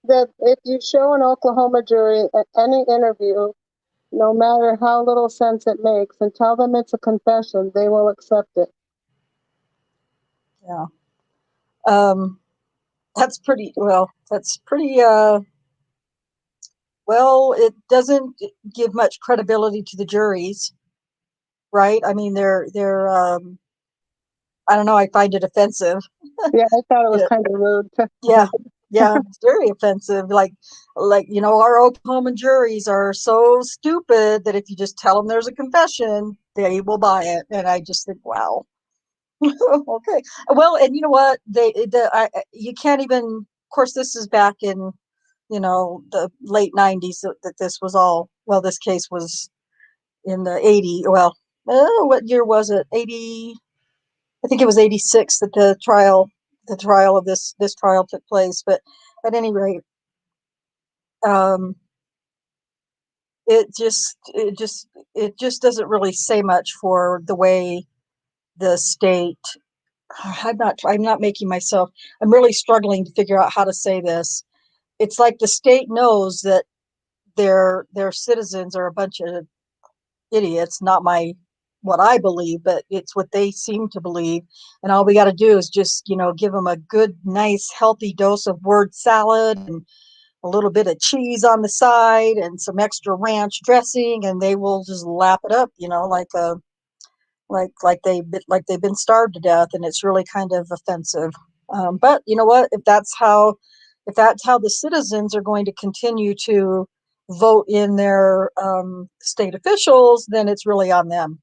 That if you show an Oklahoma jury at any interview, no matter how little sense it makes, and tell them it's a confession, they will accept it. yeah. That's pretty well, it doesn't give much credibility to the juries, right? I mean, they're I don't know, I find it offensive. Yeah, I thought it was Yeah, kind of rude. yeah, yeah, it's very offensive. Like our Oklahoma juries are so stupid that if you just tell them there's a confession, they will buy it. And I just think, wow. Okay. Well, and you know what? You can't even. Of course, this is back in the late '90s that this was all. Well, this case was in the '80s. Well, what year was it? '80. I think it was '86 that the trial of this trial took place. But at any rate, um, it just doesn't really say much for the way the state. I'm not making myself. I'm really struggling to figure out how to say this. It's like the state knows that their citizens are a bunch of idiots, not what I believe, but it's what they seem to believe. And all we got to do is just, give them a good, nice, healthy dose of word salad and a little bit of cheese on the side and some extra ranch dressing, and they will just lap it up, like they've been starved to death, and it's really kind of offensive. But you know what? If that's how the citizens are going to continue to vote in their state officials, then it's really on them.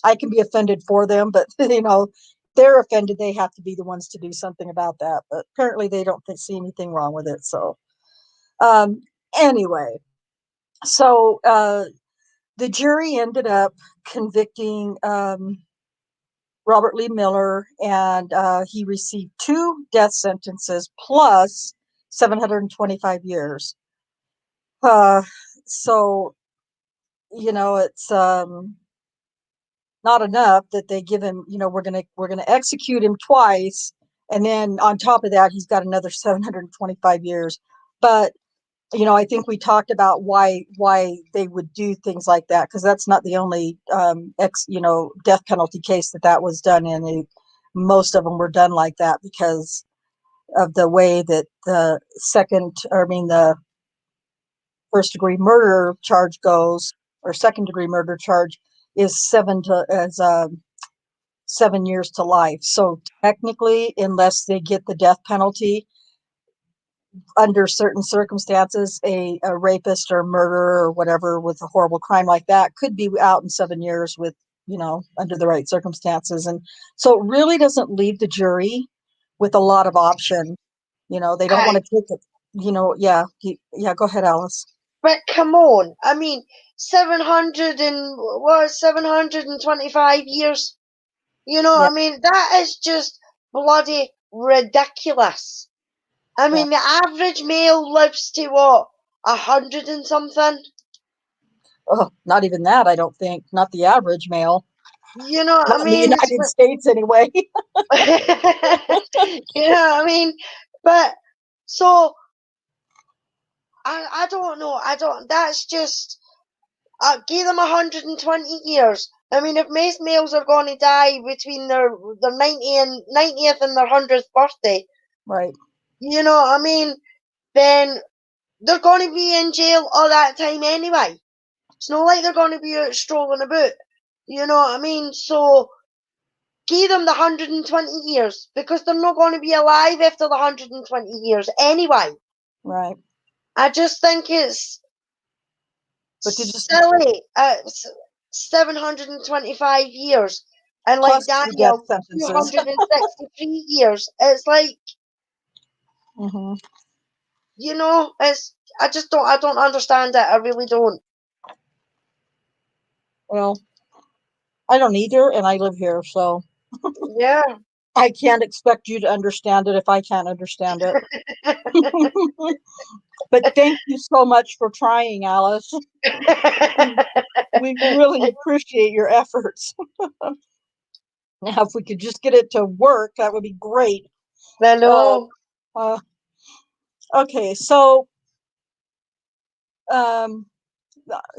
I can be offended for them, but they're offended. They have to be the ones to do something about that. But apparently, they don't see anything wrong with it. So um, anyway, so the jury ended up convicting Robert Lee Miller, and he received 2 death sentences plus 725 years. Uh, so it's not enough that they give him. We're gonna execute him twice, and then on top of that, he's got another 725 years. But I think we talked about why they would do things like that, because that's not the only death penalty case that was done in. Most of them were done like that because of the way that the first degree murder charge goes, or second degree murder charge is 7 years to life. So technically, unless they get the death penalty, under certain circumstances, a rapist or murderer or whatever with a horrible crime like that could be out in 7 years with, under the right circumstances. And so it really doesn't leave the jury with a lot of option. They don't want Aye. to take it, yeah. Yeah, go ahead, Alice. But come on, I mean, 725 years. Yeah, I mean, that is just bloody ridiculous. I yeah. mean, the average male lives to what, 100 and something? Oh, not even that, I don't think. Not the average male. I Not in the mean, it's United States anyway. I mean, but so I don't know. That's just give them 120 years. I mean, if most males are going to die between their 90th and their 100th birthday, Right. I mean, then they're going to be in jail all that time anyway. It's not like they're going to be out strolling about. You know what I mean? So give them the 120 years, because they're not going to be alive after the 120 years anyway. Right. I just think it's But you just silly. 725 years. And like plus 2 death Daniel, sentences. 263 years. It's like, Hmm. you know, I just don't, I don't understand it. I really don't. Well, I don't either, and I live here, so Yeah. I can't expect you to understand it if I can't understand it. But thank you so much for trying, Alice. We really appreciate your efforts. Now, if we could just get it to work, that would be great. I Uh, know. uh, okay, um,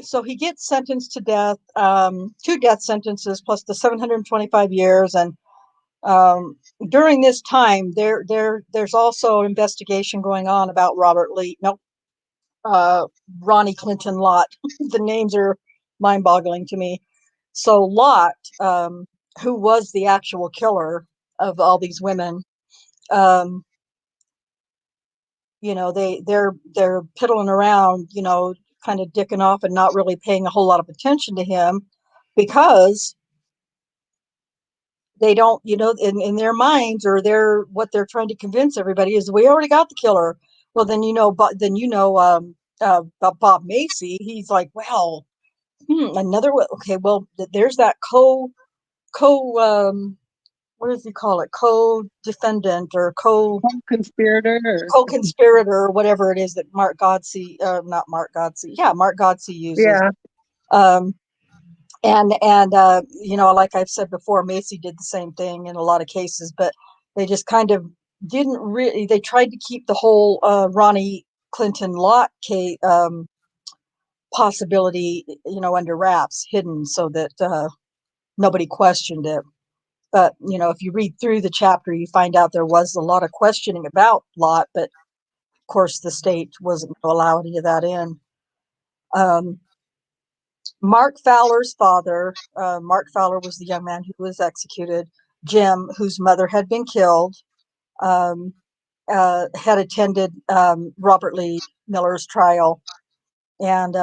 so he gets sentenced to death, 2 death sentences plus the 725 years, and during this time, there's also an investigation going on about Robert Lee. No, Ronnie Clinton Lott. The names are mind-boggling to me. So Lott, who was the actual killer of all these women, um, they're piddling around, kind of dicking off and not really paying a whole lot of attention to him because they don't, in their minds, or what they're trying to convince everybody is we already got the killer. Well, but then Bob Macy. He's like, well, another one. Okay, well, there's that co what does he call it? Co-defendant or Conspirator. co-conspirator or whatever it is that not Mark Godsey. Yeah, Mark Godsey uses. Yeah. Um, and like I've said before, Macy did the same thing in a lot of cases, but they just kind of didn't really. They tried to keep the whole Ronnie Clinton Lott case, possibility, under wraps, hidden, so that nobody questioned it. But if you read through the chapter, you find out there was a lot of questioning about Lott, but of course the state wasn't going to allow any of that in. Mark Fowler's father, Mark Fowler was the young man who was executed. Jim, whose mother had been killed, um, had attended Robert Lee Miller's trial, and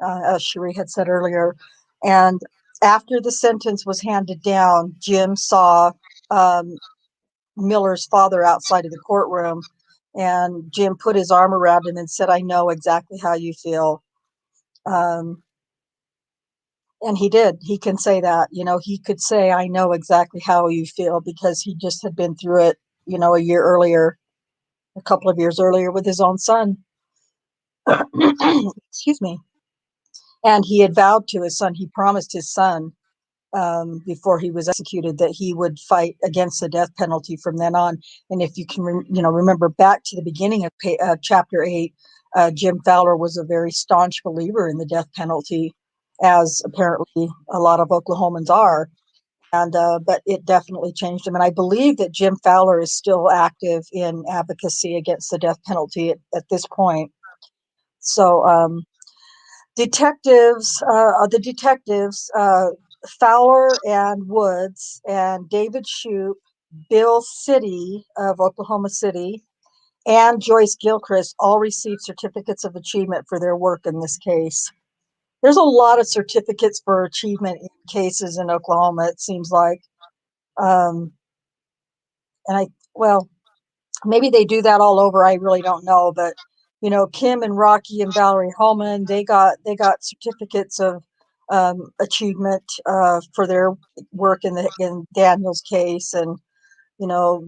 as Cherie had said earlier, and after the sentence was handed down, Jim saw um, Miller's father outside of the courtroom, and Jim put his arm around him and said, "I know exactly how you feel." Um, and he did. He can say that. He could say, "I know exactly how you feel," because he just had been through it, a year earlier, a couple of years earlier with his own son. Excuse me. And he had vowed to his son, he promised his son, before he was executed, that he would fight against the death penalty from then on. And if you can, remember back to the beginning of chapter 8, Jim Fowler was a very staunch believer in the death penalty, as apparently a lot of Oklahomans are. And but it definitely changed him. And I believe that Jim Fowler is still active in advocacy against the death penalty at this point. So the detectives, Fowler and Woods and David Shoup, Bill City of Oklahoma City, and Joyce Gilchrist all received certificates of achievement for their work in this case. There's a lot of certificates for achievement in cases in Oklahoma, it seems like. Um, and well, maybe they do that all over. I really don't know, but Kim and Rocky and Valerie Holman, they got certificates of achievement for their work in Daniel's case, and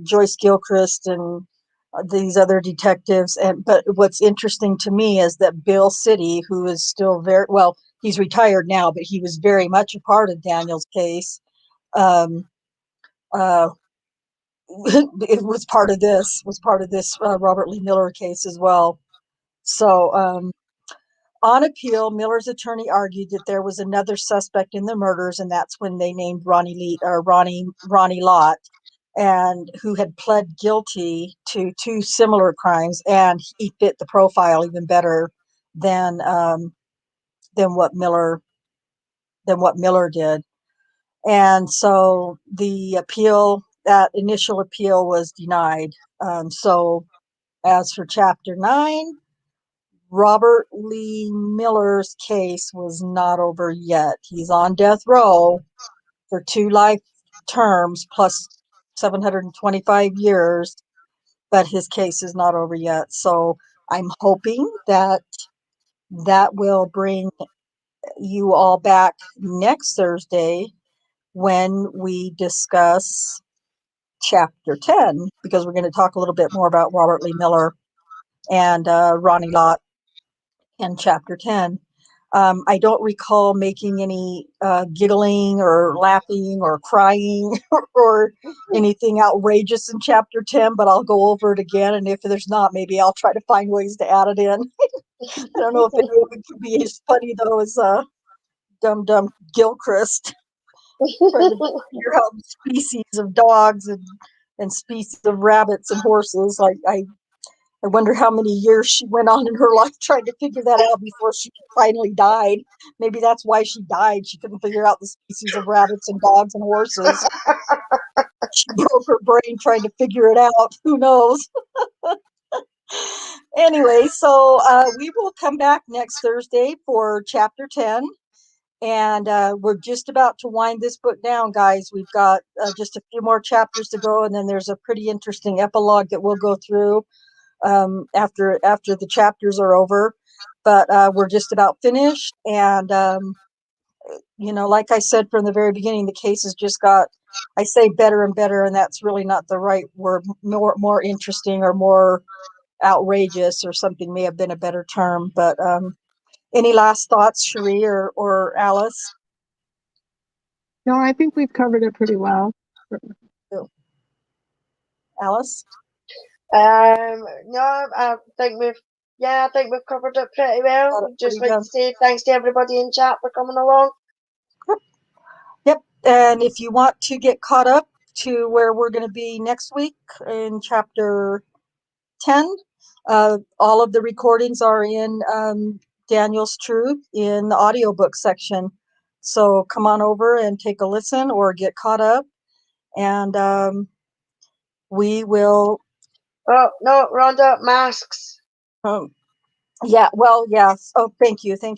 Joyce Gilchrist and these other detectives. But what's interesting to me is that Bill City, who is still very well, he's retired now, but he was very much a part of Daniel's case. Um, uh, it was part of this Robert Lee Miller case as well. So on appeal, Miller's attorney argued that there was another suspect in the murders, and that's when they named Ronnie Lott, and who had pled guilty to 2 similar crimes, and he fit the profile even better than than what Miller than what Miller did. And so that initial appeal was denied. So as for Chapter 9, Robert Lee Miller's case was not over yet. He's on death row for 2 life terms plus 725 years, but his case is not over yet. So I'm hoping that that will bring you all back next Thursday when we discuss chapter 10, because we're going to talk a little bit more about Robert Lee Miller and Ronnie Lott in chapter 10. I don't recall making any giggling or laughing or crying or anything outrageous in chapter 10, but I'll go over it again. And if there's not, maybe I'll try to find ways to add it in. I don't know if any of it could be as funny, though, as Dumb Gilchrist trying to figure out species of dogs and species of rabbits and horses. I wonder how many years she went on in her life trying to figure that out before she finally died. Maybe that's why she died. She couldn't figure out the species of rabbits and dogs and horses. She broke her brain trying to figure it out. Who knows? Anyway, so we will come back next Thursday for chapter 10. And we're just about to wind this book down, guys. We've got just a few more chapters to go, and then there's a pretty interesting epilogue that we'll go through after the chapters are over. But we're just about finished, and like I said from the very beginning, the case has just got, I say, better and better, and that's really not the right word. More interesting or more outrageous or something may have been a better term. But any last thoughts, Cherie or Alice? No, I think we've covered it pretty well. Alice? No, I think we've covered it pretty well. Just like to say thanks to everybody in chat for coming along. Yep. And if you want to get caught up to where we're going to be next week in chapter 10, all of the recordings are in Daniel's Truth in the audiobook section. So come on over and take a listen or get caught up. And we will. Oh, no, Rhonda, masks. Yeah, well, yes. Oh, thank you. So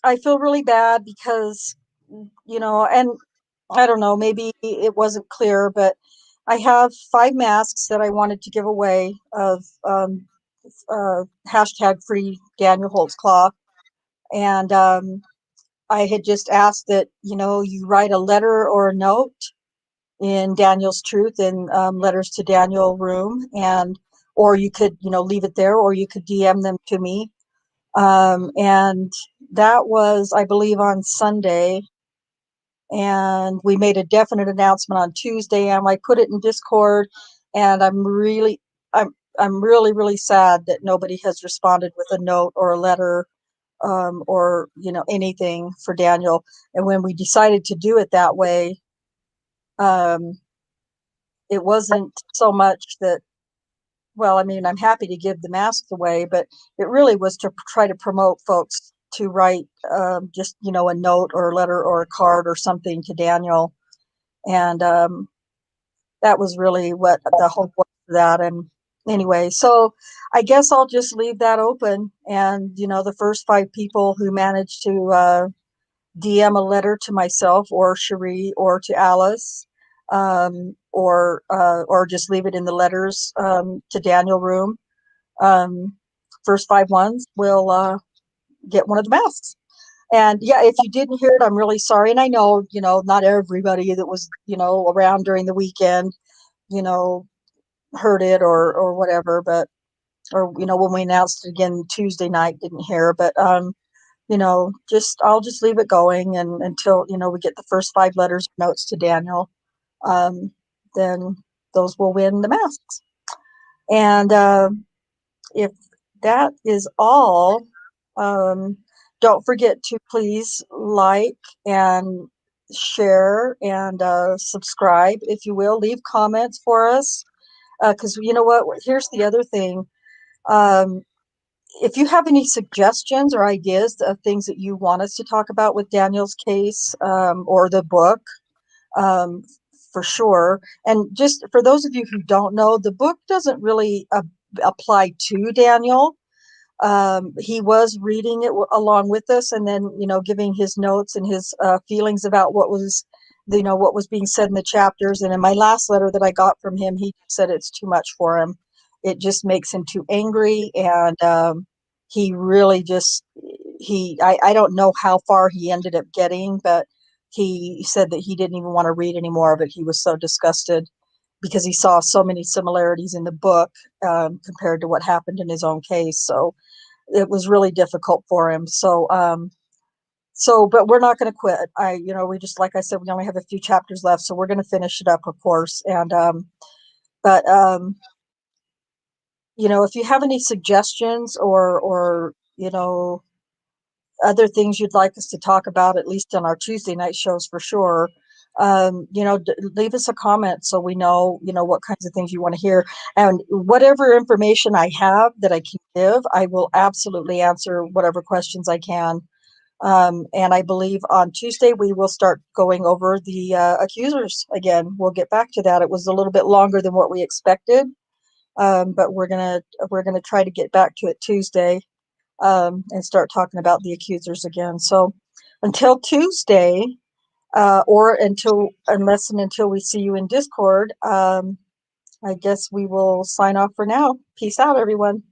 I feel really bad because, and I don't know, maybe it wasn't clear, but I have 5 masks that I wanted to give away of hashtag free Daniel Holtz cloth. And I had just asked that, you write a letter or a note in Daniel's Truth in Letters to Daniel room, or you could, leave it there, or you could DM them to me. And that was, I believe, on Sunday. And we made a definite announcement on Tuesday, and I put it in Discord. And I'm really sad that nobody has responded with a note or a letter, or anything for Daniel. And when we decided to do it that way, it wasn't so much that, well, I mean, I'm happy to give the masks away, but it really was to try to promote folks to write just, a note or a letter or a card or something to Daniel. And that was really what the hope was for that. And anyway, so I guess I'll just leave that open. And, the first 5 people who managed to DM a letter to myself or Cherie or to Alice, or just leave it in the letters to Daniel room. First 5 ones will get one of the masks. And yeah, if you didn't hear it, I'm really sorry. And I know, not everybody that was, around during the weekend, heard it or whatever, but, or, when we announced it again Tuesday night, didn't hear, but, I'll just leave it going and until, we get the first 5 letters, notes to Daniel, then those will win the masks. And if that is all, don't forget to please like and share and subscribe, if you will. Leave comments for us, because you know what? Here's the other thing. If you have any suggestions or ideas of things that you want us to talk about with Daniel's case, or the book, for sure. And just for those of you who don't know, the book doesn't really apply to Daniel. He was reading it along with us, and then, giving his notes and his feelings about what was what was being said in the chapters. And in my last letter that I got from him, he said it's too much for him. It just makes him too angry. And he really just, I don't know how far he ended up getting, but he said that he didn't even want to read any more of it. He was so disgusted because he saw so many similarities in the book compared to what happened in his own case. So it was really difficult for him. But we're not going to quit. We just, like I said, we only have a few chapters left, so we're going to finish it up, of course. And, but, if you have any suggestions or, other things you'd like us to talk about, at least on our Tuesday night shows for sure, leave us a comment so we know, what kinds of things you want to hear. And whatever information I have that I can give, I will absolutely answer whatever questions I can. And I believe on Tuesday we will start going over the accusers again. We'll get back to that. It was a little bit longer than what we expected, but we're gonna try to get back to it Tuesday and start talking about the accusers again. So until Tuesday, or unless and until we see you in Discord, I guess we will sign off for now. Peace out, everyone.